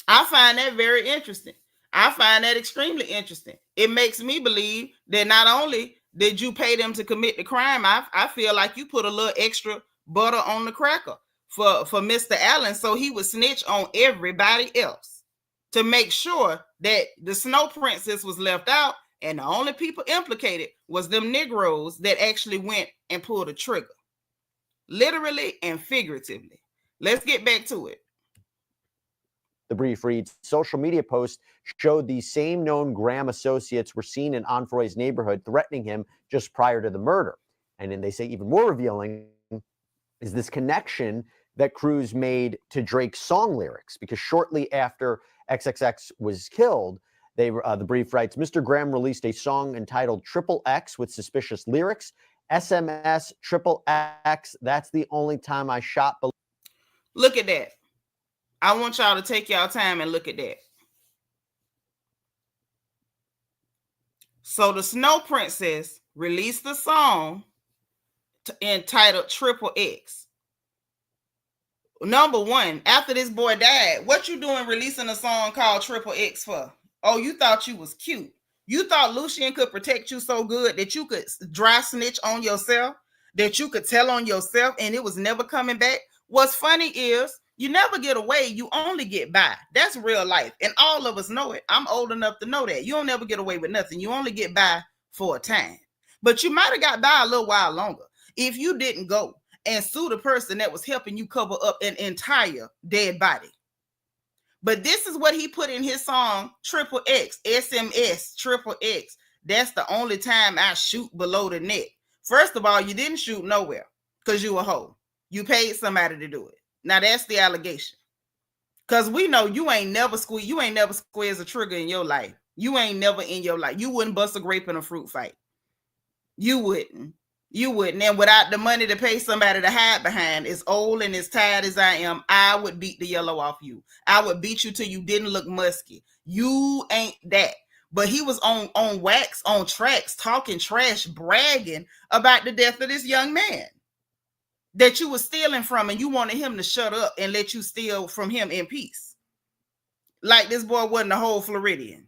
A: I find that very interesting. I find that extremely interesting. It makes me believe that not only did you pay them to commit the crime, I feel like you put a little extra butter on the cracker for Mr. Allen so he would snitch on everybody else to make sure that the Snow Princess was left out And the only people implicated was them Negroes that actually went and pulled a trigger, literally and figuratively. Let's get back to it.
C: The brief reads, social media posts showed these same known Graham associates were seen in Onfroy's neighborhood threatening him just prior to the murder. And then they say even more revealing is this connection that Cruz made to Drake's song lyrics, because shortly after XXX was killed, the brief writes, Mr. Graham released a song entitled XXX with suspicious lyrics. SMS XXX, that's the only time I shot.
A: Look at that. I want y'all to take y'all time and look at that. So the Snow Princess released the song entitled XXX. Number one, after this boy died, what you doing releasing a song called XXX for? Oh, you thought you was cute. You thought Lucian could protect you so good that you could dry snitch on yourself, that you could tell on yourself, and it was never coming back. What's funny is you never get away, you only get by. That's real life, and all of us know it. I'm old enough to know that. You don't never get away with nothing. You only get by for a time. But you might have got by a little while longer if you didn't go and sue the person that was helping you cover up an entire dead body. But this is what he put in his song, XXX, SMS, XXX. That's the only time I shoot below the neck. First of all, you didn't shoot nowhere because you a hoe. You paid somebody to do it. Now that's the allegation. Because we know you ain't never squeezed a trigger in your life. You ain't never in your life. You wouldn't bust a grape in a fruit fight. You wouldn't. You wouldn't. And without the money to pay somebody to hide behind, as old and as tired as I am, I would beat the yellow off you. I would beat you till you didn't look musky. You ain't that. But he was on wax, on tracks, talking trash, bragging about the death of this young man that you were stealing from, and you wanted him to shut up and let you steal from him in peace. Like this boy wasn't a whole Floridian.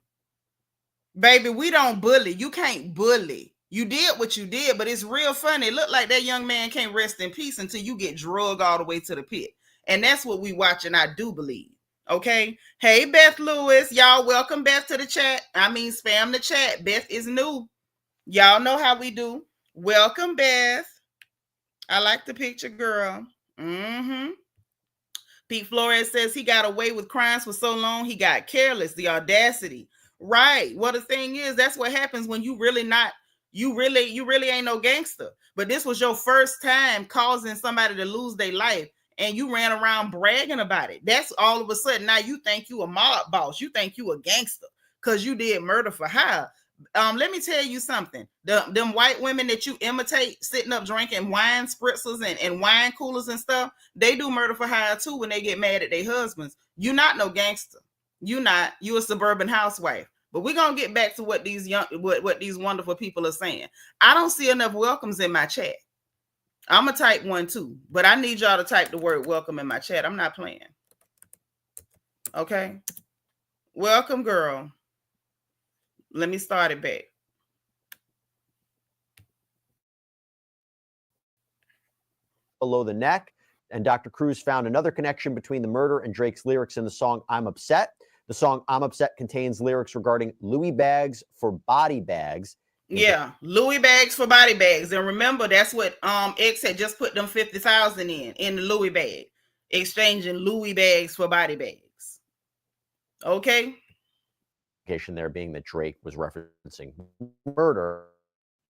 A: Baby, we don't bully. You can't bully. You did what you did, but it's real funny. It looked like that young man can't rest in peace until you get drugged all the way to the pit. And that's what we watching, I do believe. Okay? Hey, Beth Lewis. Y'all welcome Beth to the chat. I mean, spam the chat. Beth is new. Y'all know how we do. Welcome, Beth. I like the picture, girl. Pete Flores says he got away with crimes for so long, he got careless. The audacity. Right. Well, the thing is, that's what happens when you really ain't no gangster. But this was your first time causing somebody to lose their life, and you ran around bragging about it. That's all of a sudden now you think you a mob boss. You think you a gangster because you did murder for hire. Let me tell you something. Them white women that you imitate sitting up drinking wine spritzers and wine coolers and stuff, they do murder for hire too when they get mad at their husbands. You not no gangster. You not. You a suburban housewife. But we're gonna get back to what these wonderful people are saying. I don't see enough welcomes in my chat. I'm gonna type one too, but I need y'all to type the word welcome in my chat. I'm not playing. Okay. Welcome, girl. Let me start it back.
C: Below the neck. And Dr. Cruz found another connection between the murder and Drake's lyrics in the song I'm Upset. The song I'm Upset contains lyrics regarding Louis bags for body bags.
A: Yeah, Louis bags for body bags. And remember, that's what X had just put them 50,000 in the Louis bag, exchanging Louis bags for body bags. Okay.
C: There being that Drake was referencing murder.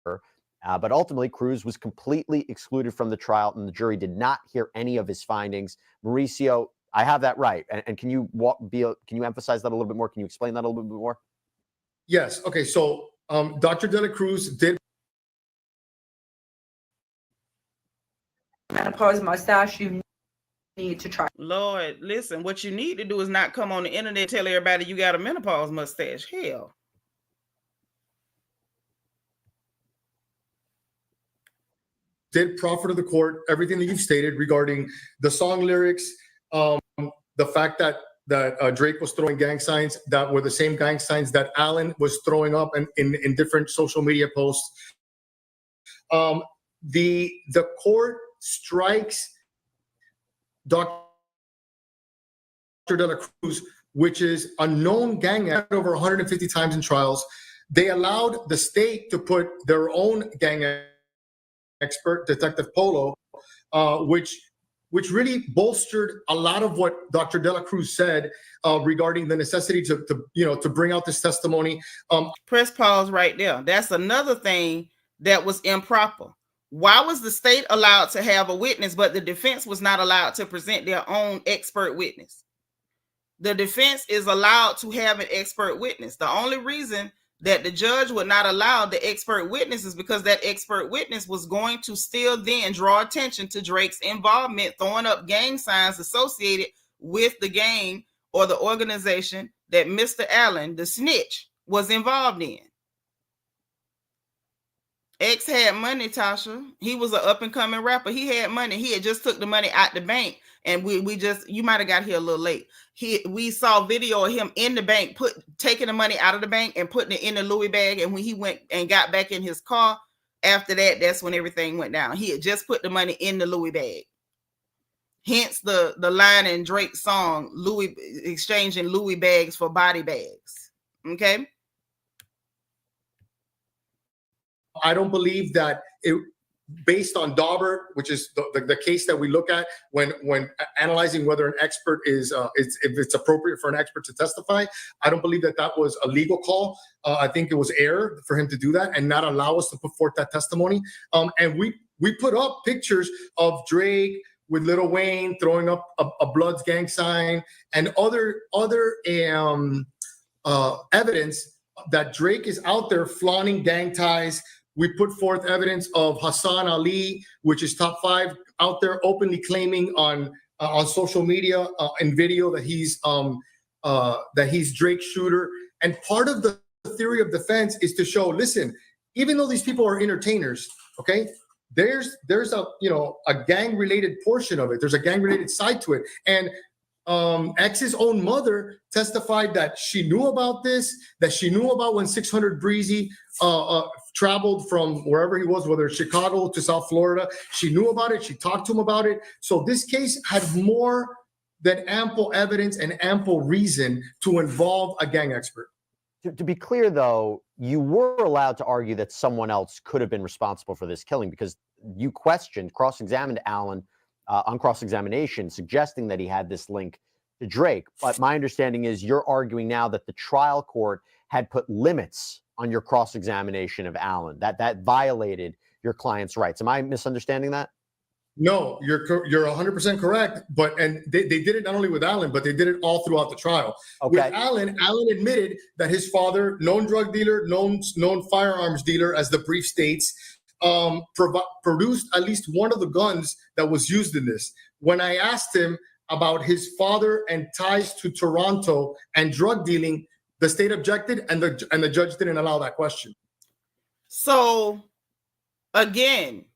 C: But ultimately, Cruz was completely excluded from the trial, and the jury did not hear any of his findings. Mauricio, I have that right. And can you can you emphasize that a little bit more? Can you explain that a little bit more?
E: Yes. Okay. So Dr. De La Cruz did
I: menopause mustache. You need to try.
A: Lord, listen, what you need to do is not come on the internet and tell everybody you got a menopause mustache. Hell.
E: did proffer to the court everything that you've stated regarding the song lyrics, the fact that Drake was throwing gang signs that were the same gang signs that Allen was throwing up in different social media posts. The court strikes Dr. De La Cruz, which is a known gang act over 150 times in trials. They allowed the state to put their own gang expert, Detective Polo, which really bolstered a lot of what Dr. De La Cruz said regarding the necessity to bring out this testimony.
A: Press pause right there. That's another thing that was improper. Why was the state allowed to have a witness, but the defense was not allowed to present their own expert witness? The defense is allowed to have an expert witness. The only reason that the judge would not allow the expert witness is because that expert witness was going to still then draw attention to Drake's involvement, throwing up gang signs associated with the gang or the organization that Mr. Allen, the snitch, was involved in. X had money, Tasha. He was an up-and-coming rapper. He had money. He had just took the money out the bank, and we just, you might have got here a little late. We saw video of him in the bank, taking the money out of the bank and putting it in the Louis bag, and when he went and got back in his car, after that, that's when everything went down. He had just put the money in the Louis bag. Hence the line in Drake's song, Louis exchanging Louis bags for body bags. Okay?
E: I don't believe that based on Daubert, which is the case that we look at when analyzing whether an expert is if it's appropriate for an expert to testify, I don't believe that was a legal call. I think it was error for him to do that and not allow us to put forth that testimony. And we put up pictures of Drake with Lil Wayne throwing up a Bloods gang sign and other evidence that Drake is out there flaunting gang ties. We put forth evidence of Hassan Ali, which is top 5 out there openly claiming on social media and video that he's Drake's shooter. And part of the theory of defense is to show, listen, even though these people are entertainers, okay, there's a gang related portion of it. There's a gang related side to it. And X's own mother testified that she knew about this, that she knew about when 600 Breezy traveled from wherever he was, whether it's Chicago to South Florida. She knew about it. She talked to him about it. So this case had more than ample evidence and ample reason to involve a gang expert.
C: To be clear, though, you were allowed to argue that someone else could have been responsible for this killing because you cross-examined Allen on cross-examination, suggesting that he had this link to Drake. But my understanding is you're arguing now that the trial court had put limits on your cross-examination of Allen, that violated your client's rights. Am I misunderstanding that?
E: No, you're 100% correct. And they did it not only with Allen, but they did it all throughout the trial.
C: Okay.
E: With Allen admitted that his father, known drug dealer, known firearms dealer, as the brief states, produced at least one of the guns that was used in this. When I asked him about his father and ties to Toronto and drug dealing, the state objected, and the judge didn't allow that question.
A: So, again,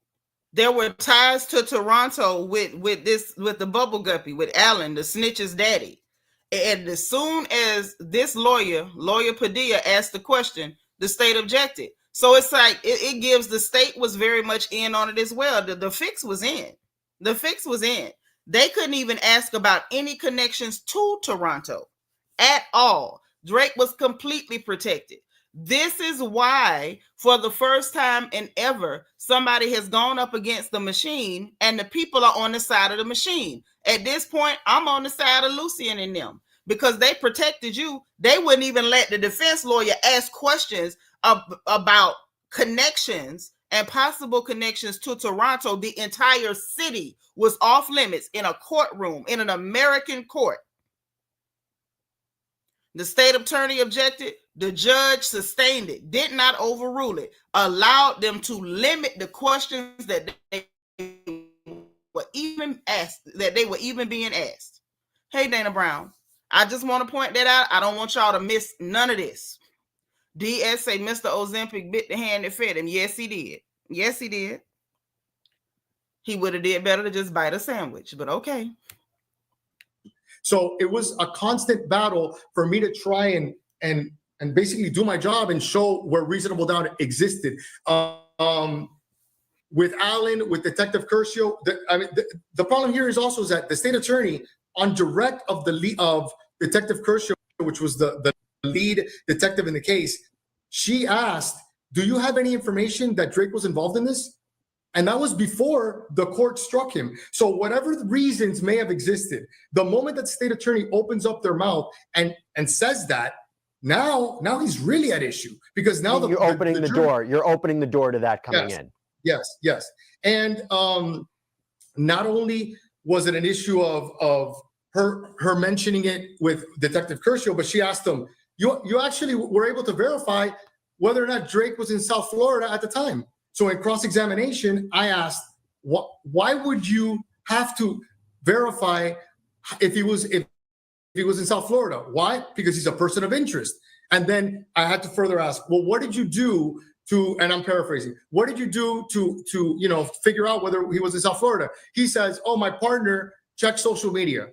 A: there were ties to Toronto with the bubble guppy, with Allen, the snitch's daddy. And as soon as this lawyer Padilla, asked the question, the state objected. So it's like it gives the state was very much in on it as well. The fix was in. The fix was in. They couldn't even ask about any connections to Toronto at all. Drake was completely protected. This is why, for the first time in ever, somebody has gone up against the machine and the people are on the side of the machine. At this point, I'm on the side of Lucian and them because they protected you. They wouldn't even let the defense lawyer ask questions about connections and possible connections to Toronto. The entire city was off limits in a courtroom, in an American court. The state attorney objected. The judge sustained it, did not overrule it, allowed them to limit the questions that they were even being asked. Hey, Dana Brown, I just want to point that out. I don't want y'all to miss none of this. DS say Mr. Ozempic bit the hand that fed him. Yes, he did. Yes, he did. He would have did better to just bite a sandwich, but okay.
E: So it was a constant battle for me to try and basically do my job and show where reasonable doubt existed. With Allen, with Detective Curcio, the problem here is also that the state attorney, on direct of Detective Curcio, which was the lead detective in the case, she asked, do you have any information that Drake was involved in this? And that was before the court struck him. So whatever the reasons may have existed, the moment that state attorney opens up their mouth and says that, now he's really at issue, because now
C: you're opening the door. You're opening the door to that coming in.
E: Yes. And not only was it an issue of her mentioning it with Detective Curcio, but she asked him, you actually were able to verify whether or not Drake was in South Florida at the time. So in cross-examination, I asked, why would you have to verify if he was in South Florida? Why? Because he's a person of interest. And then I had to further ask, well, what did you do to, and I'm paraphrasing, what did you do to figure out whether he was in South Florida? He says, oh, my partner checked social media.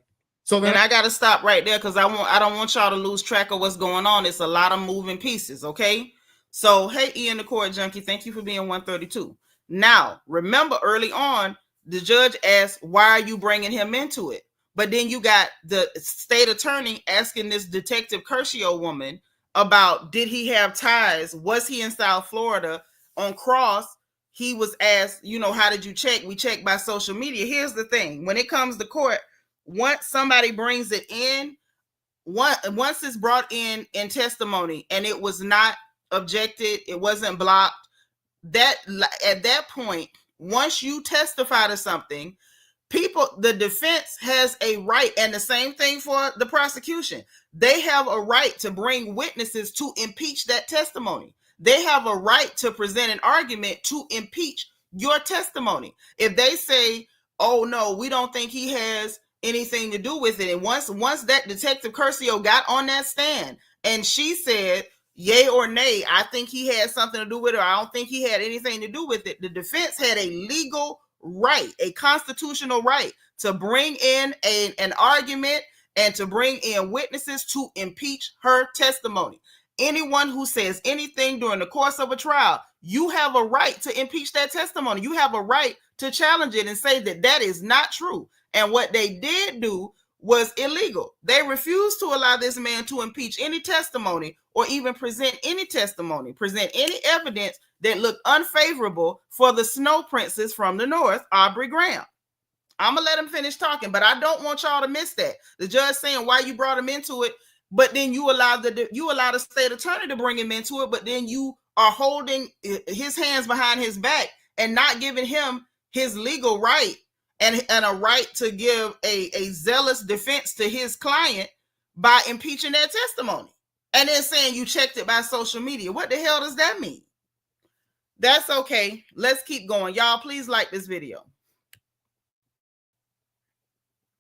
E: So then,
A: and I got to stop right there, because I don't want y'all to lose track of what's going on. It's a lot of moving pieces, okay? So, hey, Ian the Court Junkie, thank you for being 132. Now, remember early on, the judge asked, why are you bringing him into it? But then you got the state attorney asking this Detective Curcio woman about, did he have ties? Was he in South Florida? On cross, he was asked, how did you check? We checked by social media. Here's the thing. When it comes to court, once somebody brings it in, once it's brought in testimony and it was not objected, it wasn't blocked, that at that point, once you testify to something, the defense has a right, and the same thing for the prosecution. They have a right to bring witnesses to impeach that testimony. They have a right to present an argument to impeach your testimony. If they say, oh no, we don't think he has anything to do with it, and once that Detective Curcio got on that stand and she said, yay or nay, I think he had something to do with it, or I don't think he had anything to do with it, the defense had a legal right, a constitutional right, to bring in an argument and to bring in witnesses to impeach her testimony. Anyone who says anything during the course of a trial, you have a right to impeach that testimony. You have a right to challenge it and say that that is not true. And what they did do was illegal. They refused to allow this man to impeach any testimony or even present any testimony, present any evidence that looked unfavorable for the Snow Princess from the North, Aubrey Graham. I'm going to let him finish talking, but I don't want y'all to miss that. The judge saying why you brought him into it, but then you allow the state attorney to bring him into it, but then you are holding his hands behind his back and not giving him his legal right and a right to give a zealous defense to his client by impeaching that testimony. And then saying you checked it by social media. What the hell does that mean? That's okay. Let's keep going. Y'all, please like this video.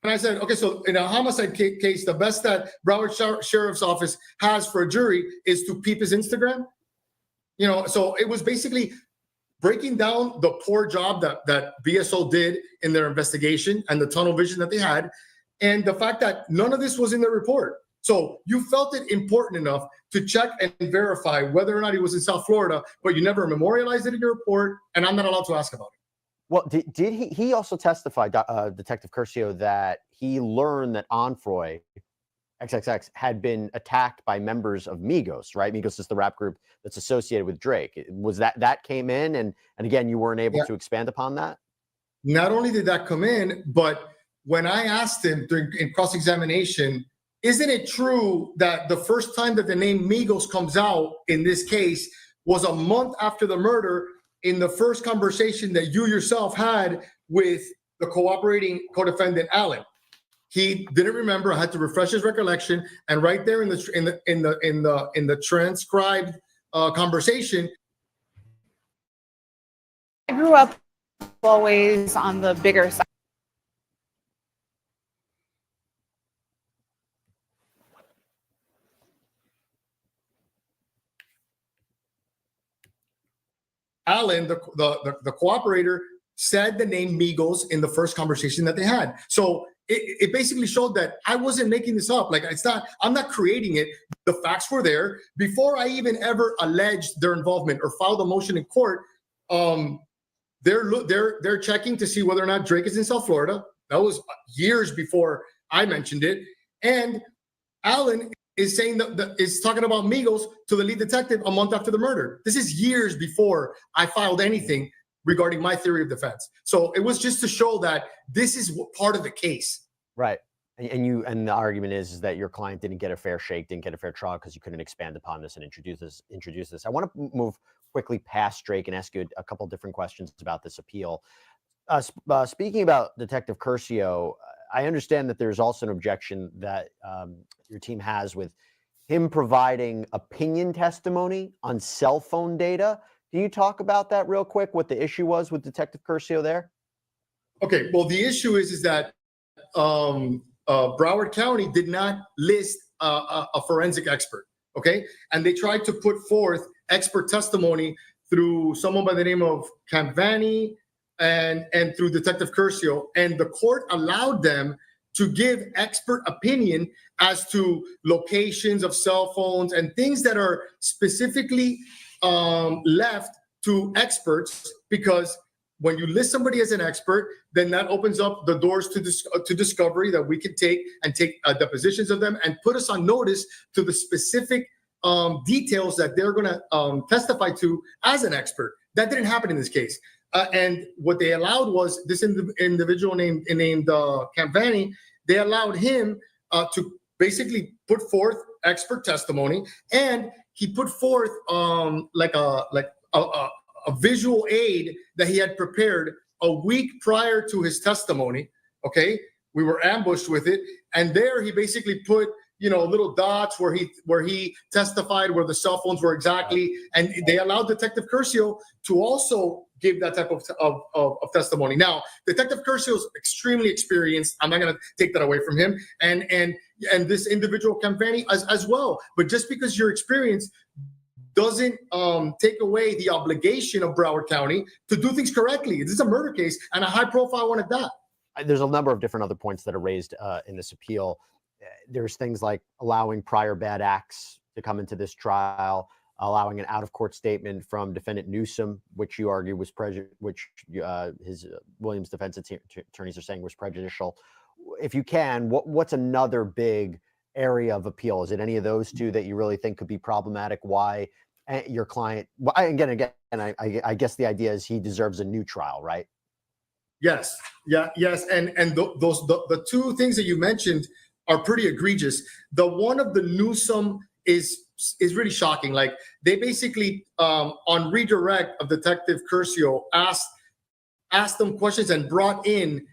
E: And I said, okay, so in a homicide case, the best that Broward Sheriff's Office has for a jury is to peep his Instagram. So it was basically breaking down the poor job that BSO did in their investigation and the tunnel vision that they had, and the fact that none of this was in the report. So you felt it important enough to check and verify whether or not he was in South Florida, but you never memorialized it in your report, and I'm not allowed to ask about it.
C: Well, did he also testified, Detective Curcio, that he learned that Onfroy, XXX, had been attacked by members of Migos, right? Migos is the rap group that's associated with Drake. Was that came in, and again, you weren't able to expand upon that?
E: Not only did that come in, but when I asked him in cross-examination, isn't it true that the first time that the name Migos comes out in this case was a month after the murder, in the first conversation that you yourself had with the cooperating co-defendant Allen? He didn't remember. I had to refresh his recollection, and right there in the transcribed conversation,
J: I grew up always on the bigger side.
E: Allen, the cooperator, said the name Migos in the first conversation that they had. So it basically showed that I wasn't making this up. Like, I'm not creating it. The facts were there before I even ever alleged their involvement or filed a motion in court. They're checking to see whether or not Drake is in South Florida. That was years before I mentioned it. And Allen is saying is talking about Migos to the lead detective a month after the murder. This is years before I filed anything regarding my theory of defense. So it was just to show that this is part of the case.
C: Right. And the argument is that your client didn't get a fair shake, didn't get a fair trial because you couldn't expand upon this and introduce this. I want to move quickly past Drake and ask you a couple different questions about this appeal. Speaking about Detective Curcio, I understand that there's also an objection that your team has with him providing opinion testimony on cell phone data. Can you talk about that real quick, what the issue was with Detective Curcio there?
E: Okay, well, the issue is that Broward County did not list a forensic expert, okay? And they tried to put forth expert testimony through someone by the name of Campani and through Detective Curcio, and the court allowed them to give expert opinion as to locations of cell phones and things that are specifically left to experts, because when you list somebody as an expert, then that opens up the doors to discovery that we can take depositions of them and put us on notice to the specific details that they're going to testify to as an expert. That didn't happen in this case. And what they allowed was this individual named Campani. They allowed him to basically put forth expert testimony, and he put forth a visual aid that he had prepared a week prior to his testimony. Okay, we were ambushed with it, and there he basically put little dots where he testified where the cell phones were exactly, and they allowed Detective Curcio to also give that type of testimony. Now, Detective Curcio is extremely experienced. I'm not going to take that away from him, and this individual Campani as well. But just because you're experienced doesn't take away the obligation of Broward County to do things correctly. This is a murder case and a high-profile one at that.
C: There's a number of different other points that are raised in this appeal. There's things like allowing prior bad acts to come into this trial, allowing an out-of-court statement from defendant Newsom, which you argue was his Williams defense attorneys are saying was prejudicial. If you can, what's another big area of appeal? Is it any of those two that you really think could be problematic? Why your client? Again, I guess the idea is he deserves a new trial, right?
E: Yes, yes, and the two things that you mentioned are pretty egregious. The one of the Newsom is really shocking. Like, they basically on redirect of Detective Curcio asked them questions and brought in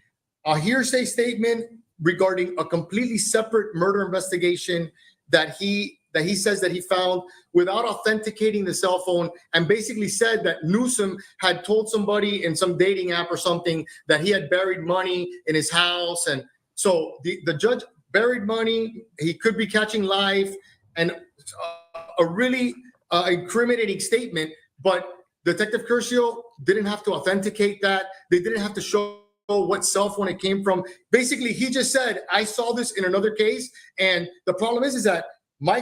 E: a hearsay statement regarding a completely separate murder investigation that he says that he found without authenticating the cell phone, and basically said that Newsom had told somebody in some dating app or something that he had buried money in his house. And so the judge buried money, he could be catching life, and a really incriminating statement. But Detective Curcio didn't have to authenticate that. They didn't have to show what cell phone it came from. Basically, he just said, I saw this in another case. And the problem is that my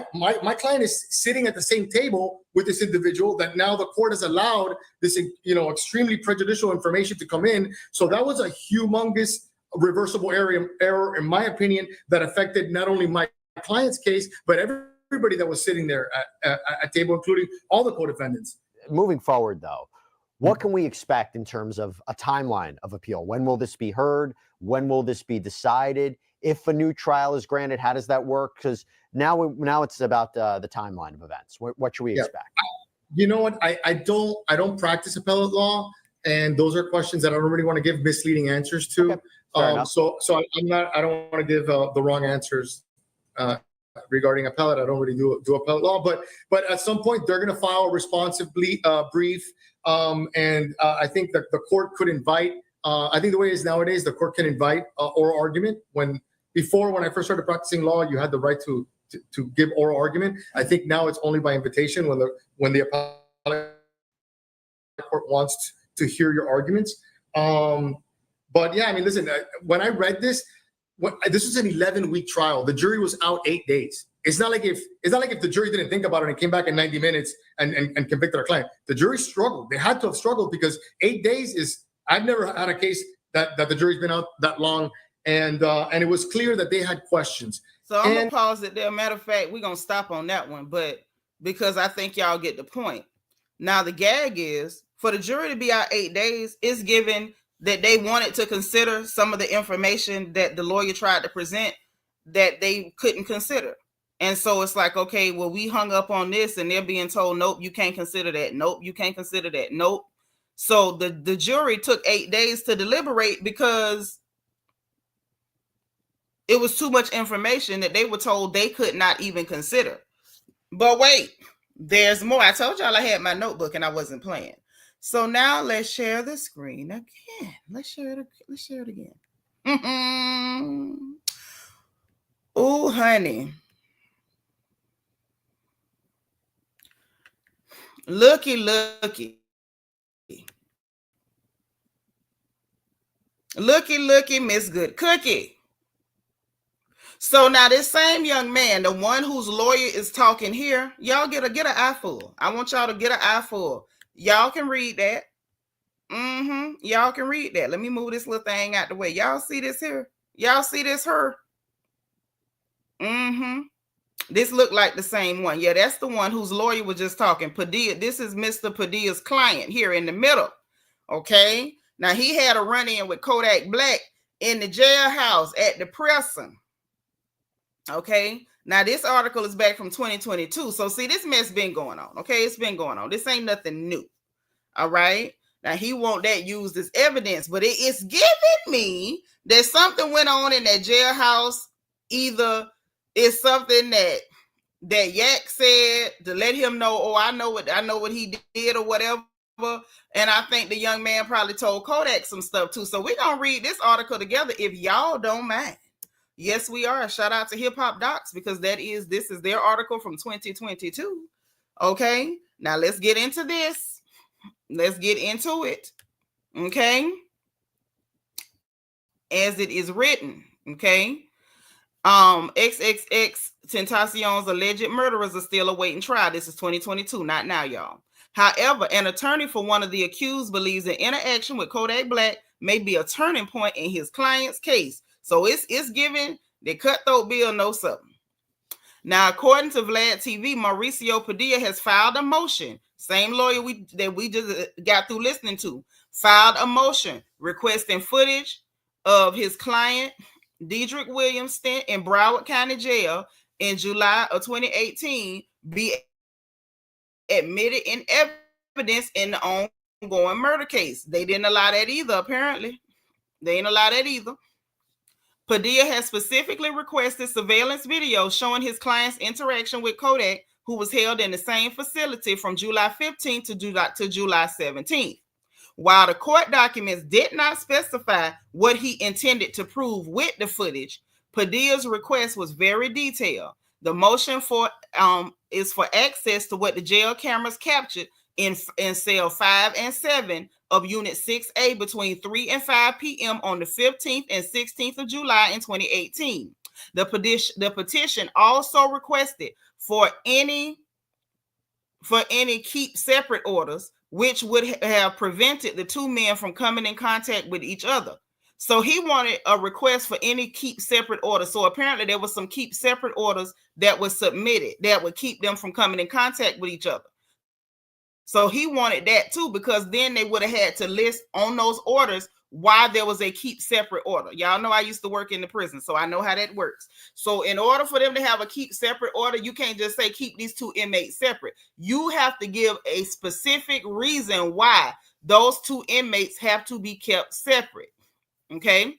E: client is sitting at the same table with this individual that now the court has allowed this, extremely prejudicial information to come in. So that was a humongous reversible error, in my opinion, that affected not only my client's case, but everybody that was sitting there at table, including all the co-defendants.
C: Moving forward, though, what can we expect in terms of a timeline of appeal? When will this be heard? When will this be decided? If a new trial is granted, how does that work? Because now it's about the timeline of events. What should we expect?
E: You know what? I don't practice appellate law, and those are questions that I don't really want to give misleading answers to.
C: Okay.
E: So I don't want to give the wrong answers regarding appellate. I don't really do appellate law, but at some point they're going to file a responsive brief, and I think that the court could invite. I think the way it is nowadays, the court can invite oral argument. When I first started practicing law, you had the right to give oral argument. I think now it's only by invitation when the appellate court wants to hear your arguments. But yeah, I mean, listen, when I read this, this was an 11-week trial. The jury was out 8 days. It's not like if the jury didn't think about it and came back in 90 minutes and convicted our client. The jury struggled. They had to have struggled because 8 days is. I've never had a case that the jury's been out that long, and it was clear that they had questions.
A: So I'm gonna pause it there. Matter of fact, we're gonna stop on that one, but because I think y'all get the point. Now the gag is for the jury to be out 8 days, it's given that they wanted to consider some of the information that the lawyer tried to present that they couldn't consider. And so it's like, okay, well, we hung up on this and they're being told, nope, you can't consider that. Nope, you can't consider that. Nope. So the jury took 8 days to deliberate because it was too much information that they were told they could not even consider. But wait, there's more. I told y'all I had my notebook and I wasn't playing. So now let's share the screen again. Let's share it again. Oh, honey. Looky. Looky, Miss Good Cookie. So now this same young man, the one whose lawyer is talking here, y'all get an eyeful. I want y'all to get an eyeful. Y'all can read that. Y'all can read that. Let me move this little thing out the way. Y'all see this here? Y'all see this her? This looked like the same one. Yeah, that's the one whose lawyer was just talking. Padilla. This is Mr. Padilla's client here in the middle. Okay. Now he had a run-in with Kodak Black in the jailhouse at the prison. Okay. Now this article is back from 2022. So see, this mess been going on. Okay, it's been going on. This ain't nothing new. All right. Now he want that used as evidence, but it's giving me that something went on in that jailhouse. Either it's something that Yak said to let him know, oh, I know what he did or whatever. And I think the young man probably told Kodak some stuff too. So we're gonna read this article together if y'all don't mind. Yes, we are. Shout out to Hip Hop Docs because this is their article from 2022. Okay, now let's get into this. Let's get into it. Okay, as it is written. Okay. XXXTentacion's alleged murderers are still awaiting trial. This is 2022, not now, y'all. However, an attorney for one of the accused believes an interaction with Kodak Black may be a turning point in his client's case. So it's given the cutthroat bill no something. Now, according to Vlad TV, Mauricio Padilla has filed a motion. Same lawyer that we just got through listening to filed a motion requesting footage of his client Dedrick Williams stint in Broward County Jail in July of 2018 be admitted in evidence in the ongoing murder case. They didn't allow that either, apparently. They didn't allow that either. Padilla has specifically requested surveillance video showing his client's interaction with Kodak, who was held in the same facility from July 15th to July 17th. While the court documents did not specify what he intended to prove with the footage, Padilla's request was very detailed. The motion is for access to what the jail cameras captured in cell 5 and 7 of Unit 6A between 3 and 5 p.m. on the 15th and 16th of July in 2018. The petition also requested for any keep separate orders, which would have prevented the two men from coming in contact with each other. So he wanted a request for any keep separate orders. So apparently there was some keep separate orders that was submitted that would keep them from coming in contact with each other. So he wanted that too, because then they would have had to list on those orders why there was a keep separate order. Y'all know I used to work in the prison, so I know how that works. So in order for them to have a keep separate order, you can't just say keep these two inmates separate. You have to give a specific reason why those two inmates have to be kept separate. Okay.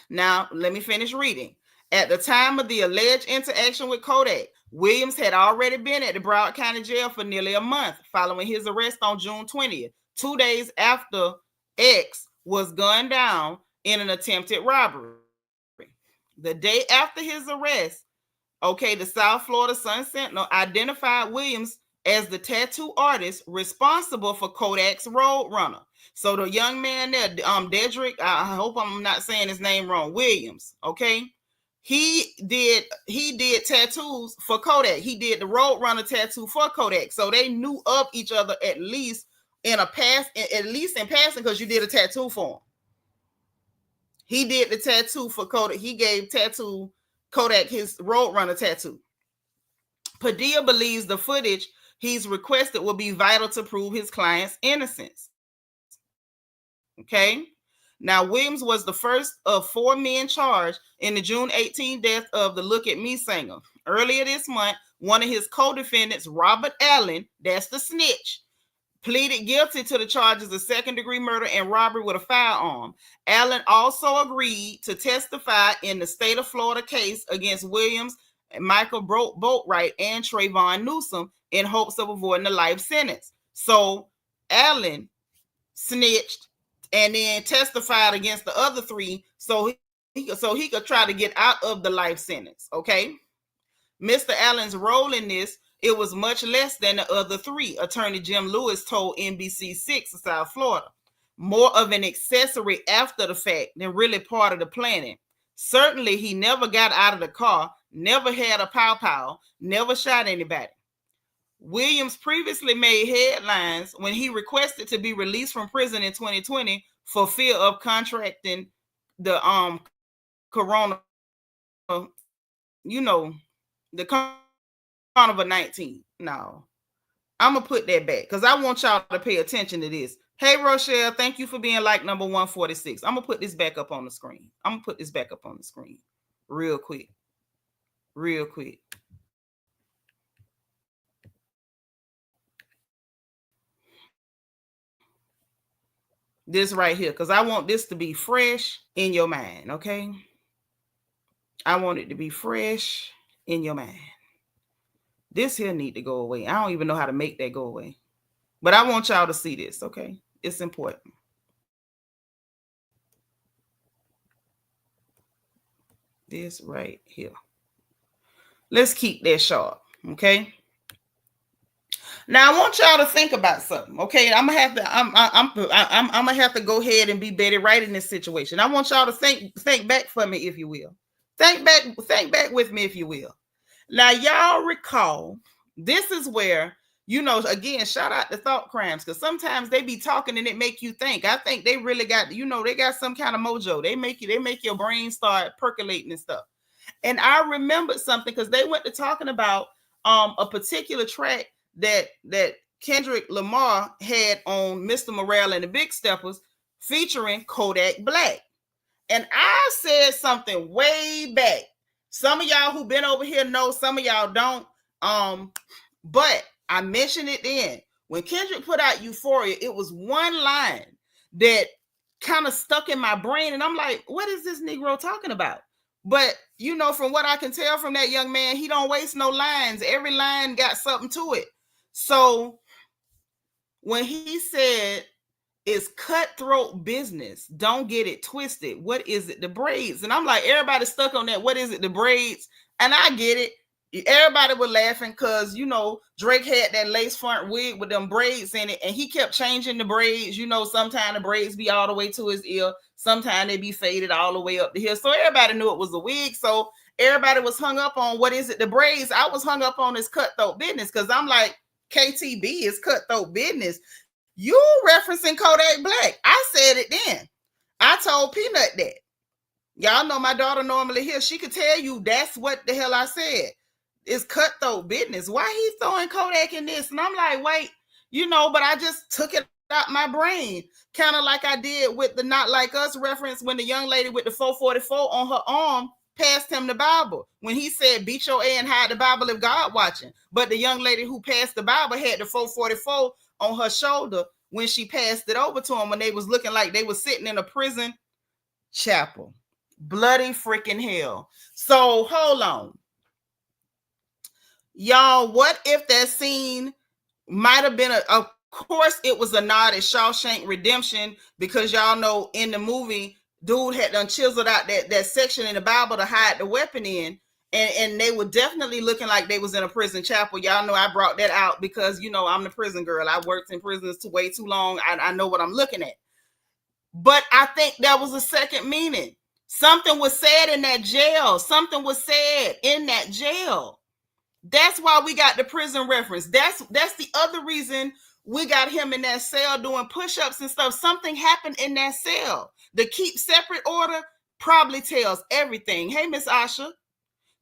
A: Now, let me finish reading. At the time of the alleged interaction with Kodak, Williams had already been at the Broward County Jail for nearly a month following his arrest on June 20th, 2 days after X was gunned down in an attempted robbery. The day after his arrest, the South Florida Sun Sentinel identified Williams as the tattoo artist responsible for Kodak's Roadrunner. So the young man there, Dedrick, I hope I'm not saying his name wrong, Williams, okay? He did tattoos for Kodak. He did the Roadrunner tattoo for Kodak. So they knew of each other at least in passing, because you did a tattoo for him. He did the tattoo for Kodak. He gave tattoo Kodak his Roadrunner tattoo. Padilla believes the footage he's requested will be vital to prove his client's innocence. Okay. Now, Williams was the first of 4 men charged in the June 18 death of the Look at Me singer. Earlier this month, one of his co-defendants, Robert Allen, that's the snitch, pleaded guilty to the charges of second-degree murder and robbery with a firearm. Allen also agreed to testify in the state of Florida case against Williams, Michael Boatwright, and Trayvon Newsom in hopes of avoiding a life sentence. So Allen snitched and then testified against the other 3 so he could try to get out of the life sentence. Okay. Mr. Allen's role in this, it was much less than the other 3, Attorney Jim Lewis told NBC6 of South Florida. More of an accessory after the fact than really part of the planning. Certainly, he never got out of the car, never had a pow-pow, never shot anybody. Williams previously made headlines when he requested to be released from prison in 2020 for fear of contracting the corona, the COVID-19. No, I'm gonna put that back because I want y'all to pay attention to this. Hey, Rochelle, thank you for being like number 146. I'm gonna put this back up on the screen. Real quick. This right here, because I want this to be fresh in your mind, okay? I want it to be fresh in your mind. This here need to go away. I don't even know how to make that go away. But I want y'all to see this, okay? It's important. This right here. Let's keep that sharp, okay? Now I want y'all to think about something, okay? I'm gonna have to go ahead and be Betty Wright in this situation. I want y'all to think back for me, if you will. Think back with me, if you will. Now y'all recall, this is where, again, shout out to Thought Crimes, because sometimes they be talking and it make you think. I think they really got, they got some kind of mojo. They make your brain start percolating and stuff. And I remembered something because they went to talking about a particular track that Kendrick Lamar had on Mr. Morale and the Big Steppers featuring Kodak Black. And I said something way back. Some of y'all who've been over here know, some of y'all don't. But I mentioned it then. When Kendrick put out Euphoria, it was one line that kind of stuck in my brain. And I'm like, what is this Negro talking about? But, from what I can tell from that young man, he don't waste no lines. Every line got something to it. So when he said, it's cutthroat business, don't get it twisted. What is it? The braids. And I'm like, everybody stuck on that. What is it? The braids. And I get it. Everybody was laughing because, Drake had that lace front wig with them braids in it. And he kept changing the braids. Sometimes the braids be all the way to his ear. Sometimes they be faded all the way up to here. So everybody knew it was a wig. So everybody was hung up on, what is it? The braids. I was hung up on this cutthroat business because I'm like, KTB is cutthroat business. You referencing Kodak Black. I said it then. I told Peanut that. Y'all know my daughter normally here. She could tell you that's what the hell I said. It's cutthroat business. Why he throwing Kodak in this? And I'm like, wait, but I just took it out my brain. Kind of like I did with the Not Like Us reference when the young lady with the 444 on her arm passed him the Bible. When he said, beat your A and hide the Bible if God watching. But the young lady who passed the Bible had the 444 on her shoulder when she passed it over to him when they was looking like they was sitting in a prison chapel. Bloody freaking hell. So hold on. Y'all, what if that scene might have been of course it was a nod at Shawshank Redemption, because y'all know in the movie, dude had done chiseled out that section in the Bible to hide the weapon in. And they were definitely looking like they was in a prison chapel. Y'all know I brought that out because, I'm the prison girl. I worked in prisons way too long. I know what I'm looking at. But I think that was a second meaning. Something was said in that jail. That's why we got the prison reference. That's the other reason we got him in that cell doing push-ups and stuff. Something happened in that cell. The keep separate order probably tells everything. Hey, Miss Asha.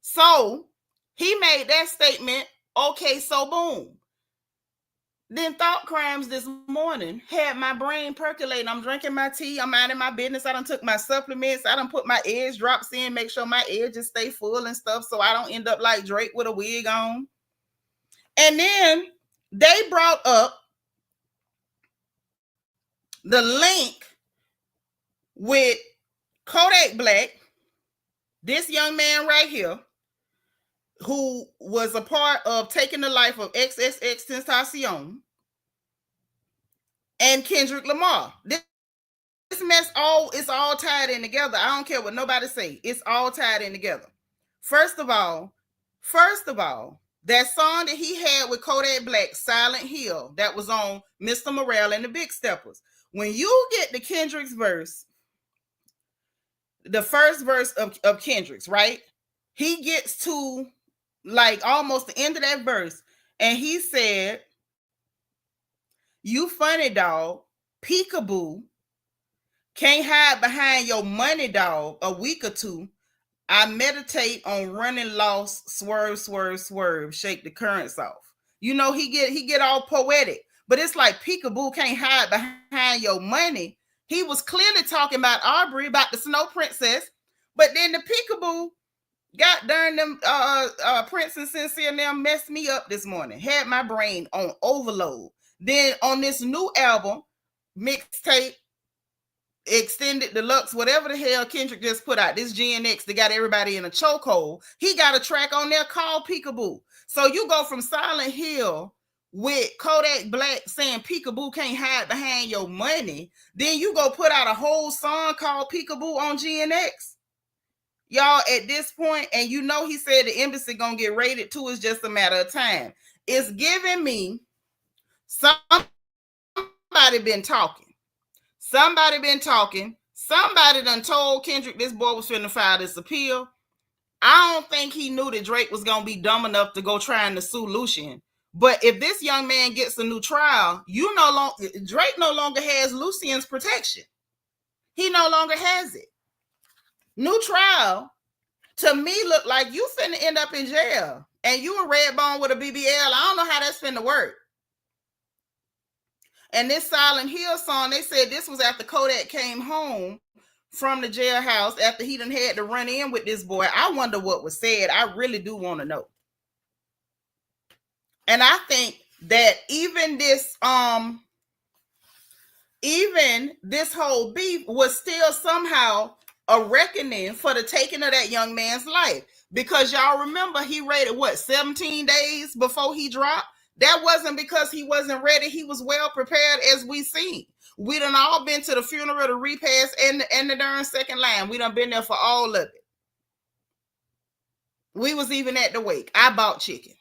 A: So he made that statement. Okay, so boom. Then thought crimes this morning had my brain percolating. I'm drinking my tea. I'm minding my business. I done took my supplements. I done put my edge drops in, make sure my edges stay full and stuff so I don't end up like Drake with a wig on. And then they brought up the link with Kodak Black, this young man right here, who was a part of taking the life of XXXTentacion and Kendrick Lamar. This mess it's all tied in together. I don't care what nobody say. It's all tied in together. First of all, that song that he had with Kodak Black, Silent Hill, that was on Mr. Morale and the Big Steppers. When you get the Kendrick's verse, the first verse of Kendrick's, right? He gets to like almost the end of that verse, and he said, "You funny dog, peekaboo, can't hide behind your money dog a week or two. I meditate on running lost, swerve, swerve, swerve, shake the currents off." You know, he get all poetic, but it's like peekaboo can't hide behind your money. He was clearly talking about Aubrey, about the Snow Princess, but then the peekaboo, God darn them, Prince and Sincere and them messed me up this morning. Had my brain on overload. Then on this new album, mixtape, extended deluxe, whatever the hell Kendrick just put out, this GNX that got everybody in a chokehold, he got a track on there called Peekaboo. So you go from Silent Hill with Kodak Black saying peekaboo can't hide behind your money, then you go put out a whole song called Peekaboo on GNX. Y'all, at this point, and you know he said the embassy gonna get raided too, it's just a matter of time. It's giving me somebody been talking. Somebody done told Kendrick this boy was finna file this appeal. I don't think he knew that Drake was gonna be dumb enough to go trying to sue Lucian. But if this young man gets a new trial, Drake no longer has Lucian's protection. He no longer has it. New trial to me look like you finna end up in jail, and you a red bone with a BBL. I don't know how that's finna work. And this Silent Hill song, they said this was after Kodak came home from the jailhouse after he done had to run in with this boy. I wonder what was said. I really do want to know. And I think that even this whole beef was still somehow a reckoning for the taking of that young man's life. Because y'all remember he rated 17 days before he dropped? That wasn't because he wasn't ready. He was well prepared, as we seen. We done all been to the funeral, the repast, and the darn second line. We done been there for all of it. We was even at the wake. I bought chicken.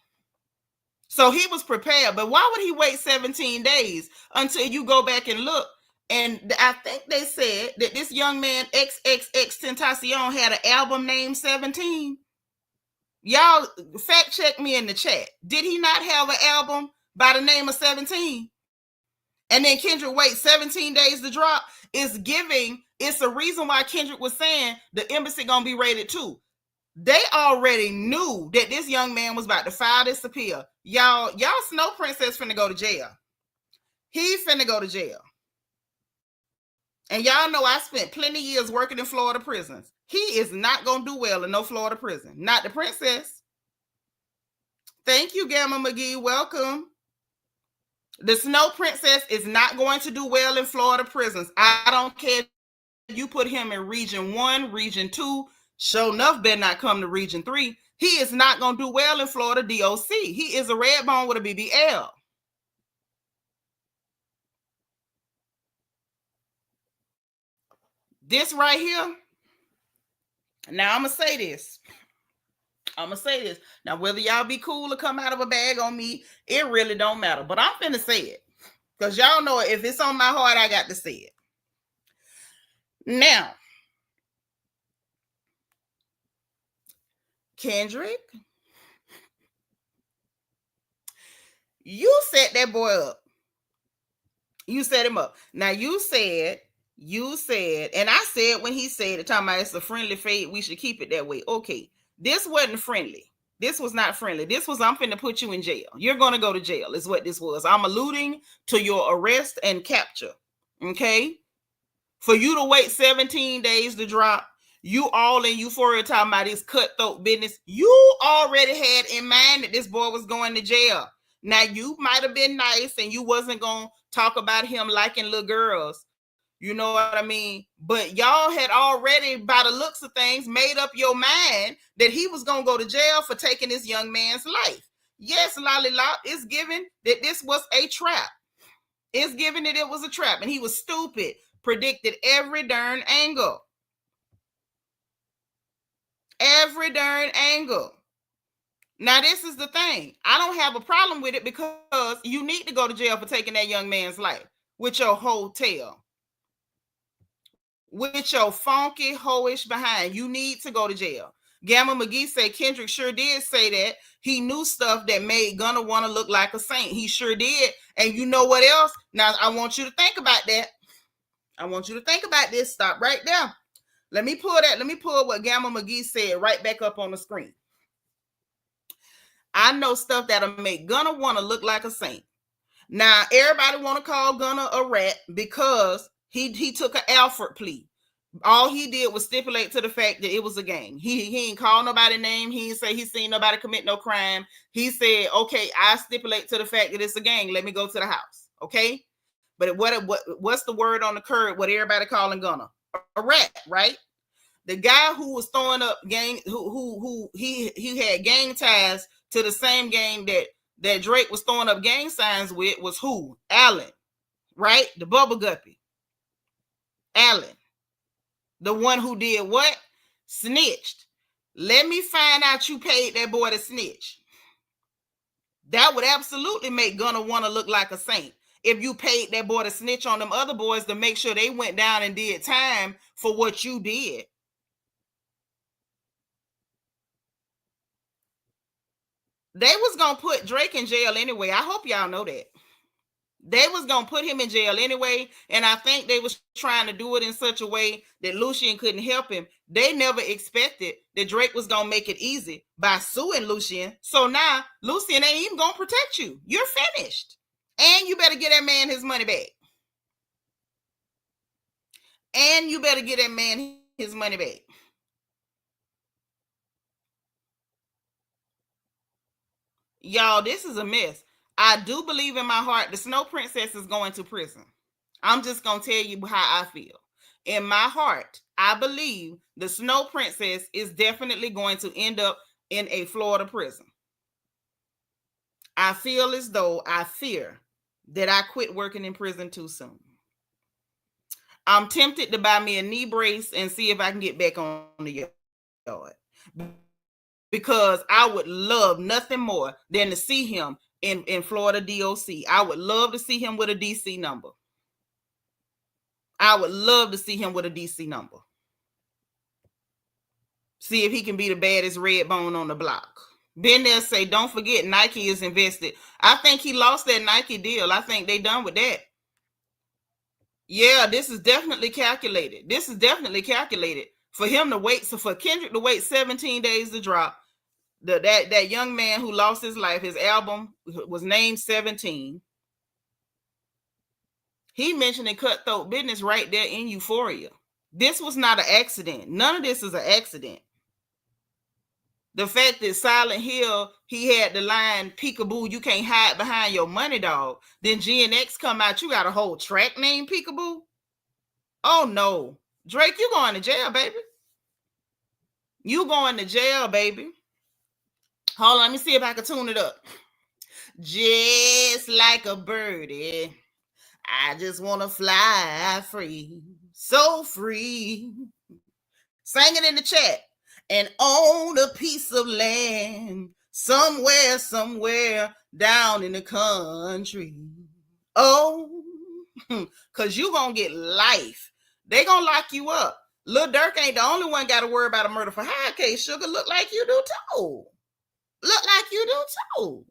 A: So he was prepared. But why would he wait 17 days until you go back and look? And I think they said that this young man, XXXTentacion, had an album named 17. Y'all fact check me in the chat. Did he not have an album by the name of 17? And then Kendrick wait 17 days to drop? It's a reason why Kendrick was saying the embassy gonna be raided too. They already knew that this young man was about to file this appeal. Y'all Snow Princess finna go to jail. He finna go to jail. And y'all know I spent plenty of years working in Florida prisons. He is not going to do well in no Florida prison. Not the princess. Thank you, Gamma McGee. Welcome. The Snow Princess is not going to do well in Florida prisons. I don't care if you put him in Region 1, Region 2. Sure enough, better not come to Region 3. He is not going to do well in Florida DOC. He is a red bone with a BBL. This right here. Now I'm going to say this. Now, whether y'all be cool or come out of a bag on me, it really don't matter. But I'm finna say it. Because y'all know if it's on my heart, I got to say it. Now, Kendrick, you set that boy up. You set him up. Now, you said, and I said when he said it, talking about it's a friendly fate, we should keep it that way. Okay. This wasn't friendly. This was not friendly. This was, I'm finna put you in jail. You're going to go to jail is what this was. I'm alluding to your arrest and capture. Okay. For you to wait 17 days to drop, you all in euphoria talking about this cutthroat business. You already had in mind that this boy was going to jail. Now, you might have been nice and you wasn't going to talk about him liking little girls. You know what I mean? But y'all had already, by the looks of things, made up your mind that he was going to go to jail for taking this young man's life. Yes, Lollipop, it's given that this was a trap. It's given that it was a trap. And he was stupid. Predicted every darn angle. Every darn angle. Now, this is the thing. I don't have a problem with it because you need to go to jail for taking that young man's life with your hotel. With your funky, hoish behind. You need to go to jail. Gamma McGee said Kendrick sure did say that. He knew stuff that made Gunna want to look like a saint. He sure did. And you know what else? Now, I want you to think about that. I want you to think about this. Stop right there. Let me pull that. Let me pull what Gamma McGee said right back up on the screen. I know stuff that'll make Gunna want to look like a saint. Now, everybody want to call Gunna a rat because he took an Alfred plea. All he did was stipulate to the fact that it was a gang. He ain't call nobody name. He didn't say he seen nobody commit no crime. He said, okay, I stipulate to the fact that it's a gang. Let me go to the house. Okay. But what's the word on the curb? What everybody calling Gunna? A rat, right? The guy who was throwing up gang, who he had gang ties to the same gang that Drake was throwing up gang signs with was who? Allen, right? The bubble guppy. Allen. The one who did what? Snitched. Let me find out you paid that boy to snitch. That would absolutely make Gunna want to look like a saint. If you paid that boy to snitch on them other boys to make sure they went down and did time for what you did. They was going to put Drake in jail anyway. I hope y'all know that. They was going to put him in jail anyway, and I think they was trying to do it in such a way that Lucian couldn't help him. They never expected that Drake was going to make it easy by suing Lucian. So now Lucian ain't even going to protect you. You're finished. And you better get that man his money back. And you better get that man his money back. Y'all, this is a mess. I do believe in my heart the Snow Princess is going to prison. I'm just going to tell you how I feel. In my heart, I believe the Snow Princess is definitely going to end up in a Florida prison. I feel as though I fear that I quit working in prison too soon. I'm tempted to buy me a knee brace and see if I can get back on the yard. Because I would love nothing more than to see him in Florida DOC. I would love to see him with a DC number. I would love to see him with a DC number. See if he can be the baddest red bone on the block. Been there, say, don't forget Nike is invested. I think he lost that Nike deal. I think they done with that. Yeah, this is definitely calculated. This is definitely calculated for him to wait. So for Kendrick to wait 17 days to drop. That young man who lost his life, his album was named 17. He mentioned in Cutthroat Business right there in Euphoria. This was not an accident. None of this is an accident. The fact that Silent Hill, he had the line, peekaboo, you can't hide behind your money, dog. Then GNX come out, you got a whole track named Peekaboo? Oh, no. Drake, you going to jail, baby. You going to jail, baby. Hold on, let me see if I can tune it up. Just like a birdie, I just want to fly free, so free. Sing it in the chat. And own a piece of land somewhere down in the country. Oh, because you going to get life. They going to lock you up. Lil Durk ain't the only one got to worry about a murder for hire case. Sugar look like you do too. Look like you do too.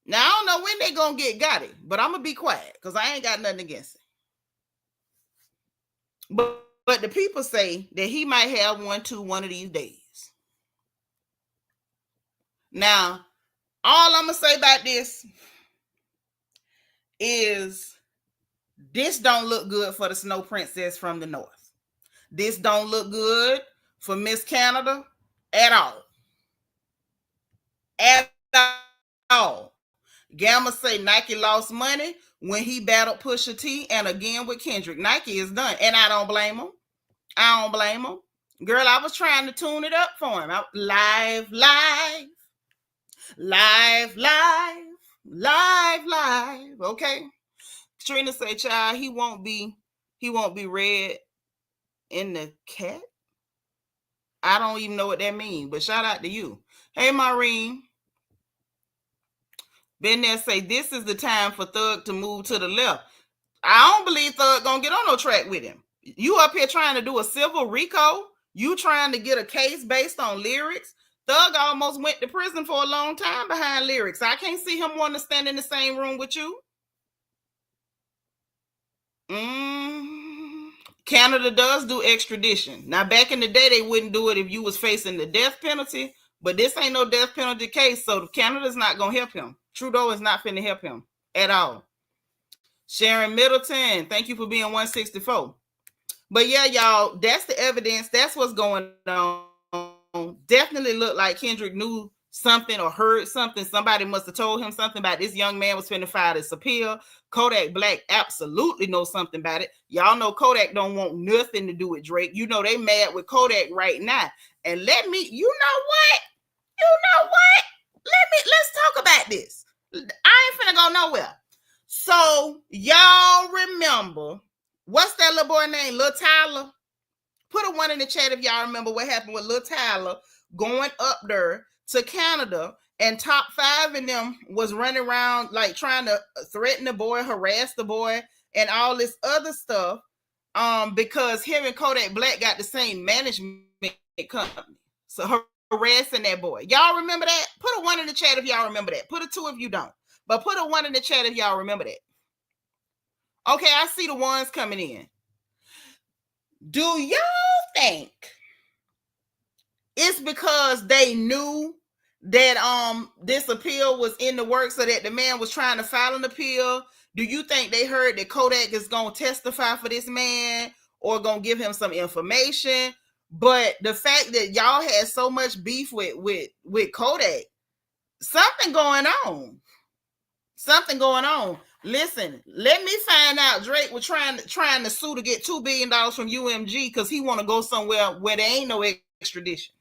A: Now, I don't know when they going to get Gotti, but I'm going to be quiet because I ain't got nothing against it. But the people say that he might have one of these days. Now, all I'm gonna say about this is this don't look good for the Snow Princess from the North. This don't look good for Miss Canada at all. At all. Gamma say Nike lost money when he battled Pusha T and again with Kendrick. Nike is done, and I don't blame him. I don't blame him. Girl, I was trying to tune it up for him. Live. Okay. Trina say, child, he won't be red in the cat. I don't even know what that means, but shout out to you. Hey, Maureen. Been there say this is the time for Thug to move to the left. I don't believe Thug gonna get on no track with him. You up here trying to do a civil RICO? You trying to get a case based on lyrics? Thug almost went to prison for a long time behind lyrics. I can't see him wanting to stand in the same room with you. Canada does do extradition. Now, back in the day, they wouldn't do it if you was facing the death penalty, but this ain't no death penalty case, so Canada's not gonna help him. Trudeau is not finna help him at all. Sharon Middleton, thank you for being 164. But yeah, y'all, that's the evidence. That's what's going on. Definitely looked like Kendrick knew something or heard something. Somebody must have told him something about this young man was finna file this appeal. Kodak Black absolutely knows something about it. Y'all know Kodak don't want nothing to do with Drake. You know they mad with Kodak right now. And you know what? Let's talk about this. I ain't finna go nowhere. So y'all remember, what's that little boy named? Lil Tyler? Put a 1 in the chat if y'all remember what happened with Lil Tyler going up there to Canada, and top 5 in them was running around like trying to threaten the boy, harass the boy, and all this other stuff. Because him and Kodak Black got the same management company. So harassing that boy. Y'all remember that? Put a 1 in the chat if y'all remember that. Put a 2 if you don't. But put a 1 in the chat if y'all remember that. Okay, I see the ones coming in. Do y'all think it's because they knew that this appeal was in the works, so that the man was trying to file an appeal? Do you think they heard that Kodak is going to testify for this man or going to give him some information? But the fact that y'all had so much beef with Kodak, something going on. Listen, let me find out. Drake was trying to sue to get $2 billion from UMG because he want to go somewhere where there ain't no extradition.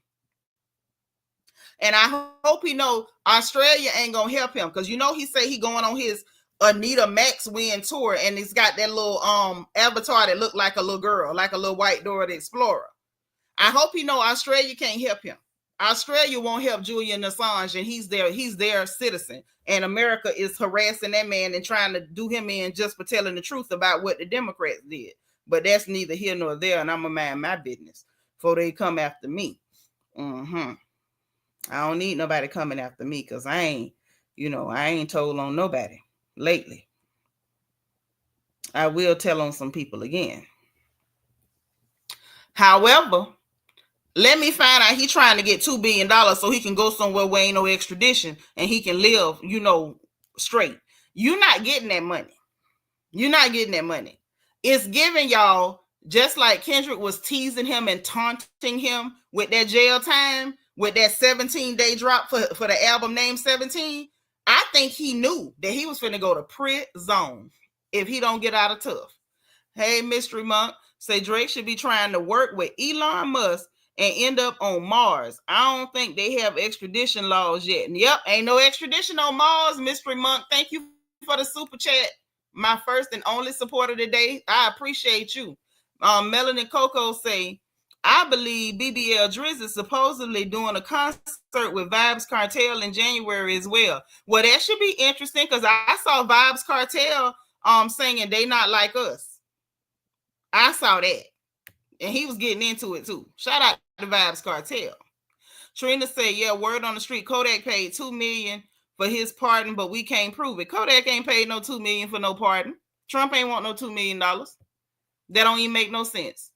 A: And I hope he know Australia ain't gonna help him, because you know he say he going on his Anita Maxwell tour, and he's got that little avatar that looked like a little girl, like a little white Dora the Explorer. I hope he know Australia can't help him. Australia won't help Julian Assange, and he's their citizen. And America is harassing that man and trying to do him in just for telling the truth about what the Democrats did. But that's neither here nor there, and I'm gonna mind my business before they come after me. I don't need nobody coming after me, because I ain't told on nobody lately. I will tell on some people again. However, let me find out he trying to get $2 billion so he can go somewhere where ain't no extradition and he can live, straight. You're not getting that money. It's giving y'all, just like Kendrick was teasing him and taunting him with that jail time, with that 17-day drop for the album named 17. I think he knew that he was finna go to prison if he don't get out of tough. Hey, Mystery Monk, say Drake should be trying to work with Elon Musk and end up on Mars. I don't think they have extradition laws yet. And yep, ain't no extradition on Mars, Mystery Monk. Thank you for the super chat. My first and only supporter today. I appreciate you. Melanin Coco say, I believe BBL Drizzy is supposedly doing a concert with Vibes Cartel in January as well. Well, that should be interesting, because I saw Vibes Cartel singing They Not Like Us. I saw that. And he was getting into it too. Shout out to Vibes Cartel. Trina said, yeah, word on the street, Kodak paid $2 million for his pardon, but we can't prove it. Kodak ain't paid no $2 million for no pardon. Trump ain't want no $2 million. That don't even make no sense.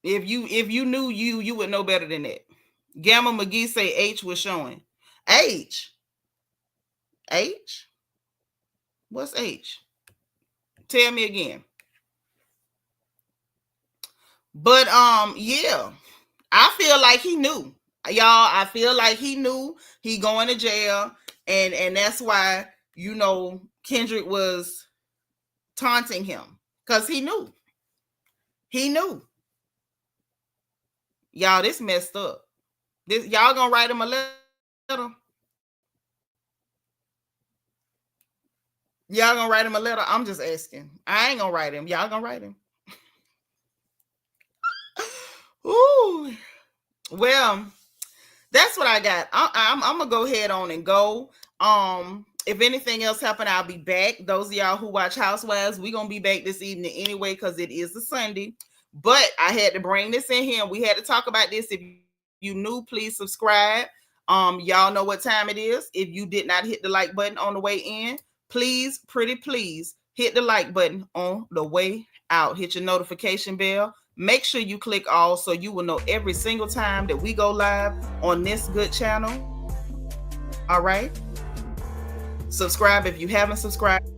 A: If you knew, you would know better than that. Gamma McGee say H was showing. H. What's H? Tell me again. But yeah, I feel like he knew. Y'all, I feel like he knew he going to jail, and that's why, you know, Kendrick was taunting him, because he knew. He knew. Y'all, this messed up. This, y'all gonna write him a letter? Y'all gonna write him a letter? I'm just asking. I ain't gonna write him. Y'all gonna write him? Ooh. Well, that's what I got. I'm gonna go ahead on and go. If anything else happened, I'll be back. Those of y'all who watch Housewives, we're gonna be back this evening anyway, because it is a Sunday. But I had to bring this in here. We had to talk about this. If you new, please subscribe. Y'all know what time it is. If you did not hit the like button on the way in, please, pretty please, hit the like button on the way out. Hit your notification bell. Make sure you click all so you will know every single time that we go live on this good channel. All right. Subscribe if you haven't subscribed.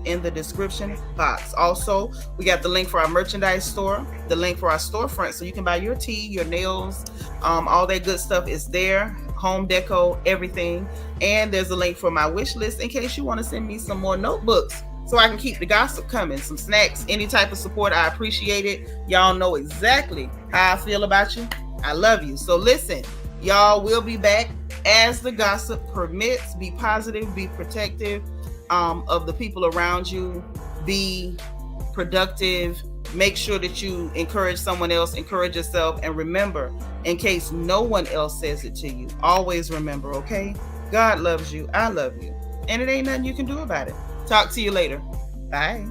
A: In the description box. Also, we got the link for our merchandise store, the link for our storefront, so you can buy your tea, your nails, all that good stuff is there. Home deco, everything. And there's a link for my wish list in case you want to send me some more notebooks so I can keep the gossip coming, some snacks, any type of support. I appreciate it. Y'all know exactly how I feel about you. I love you. So listen, y'all, will be back as the gossip permits. Be positive, be protective of the people around you, be productive, make sure that you encourage someone else, encourage yourself, and remember, in case no one else says it to you, always remember, okay? God loves you, I love you, and it ain't nothing you can do about it. Talk to you later. Bye.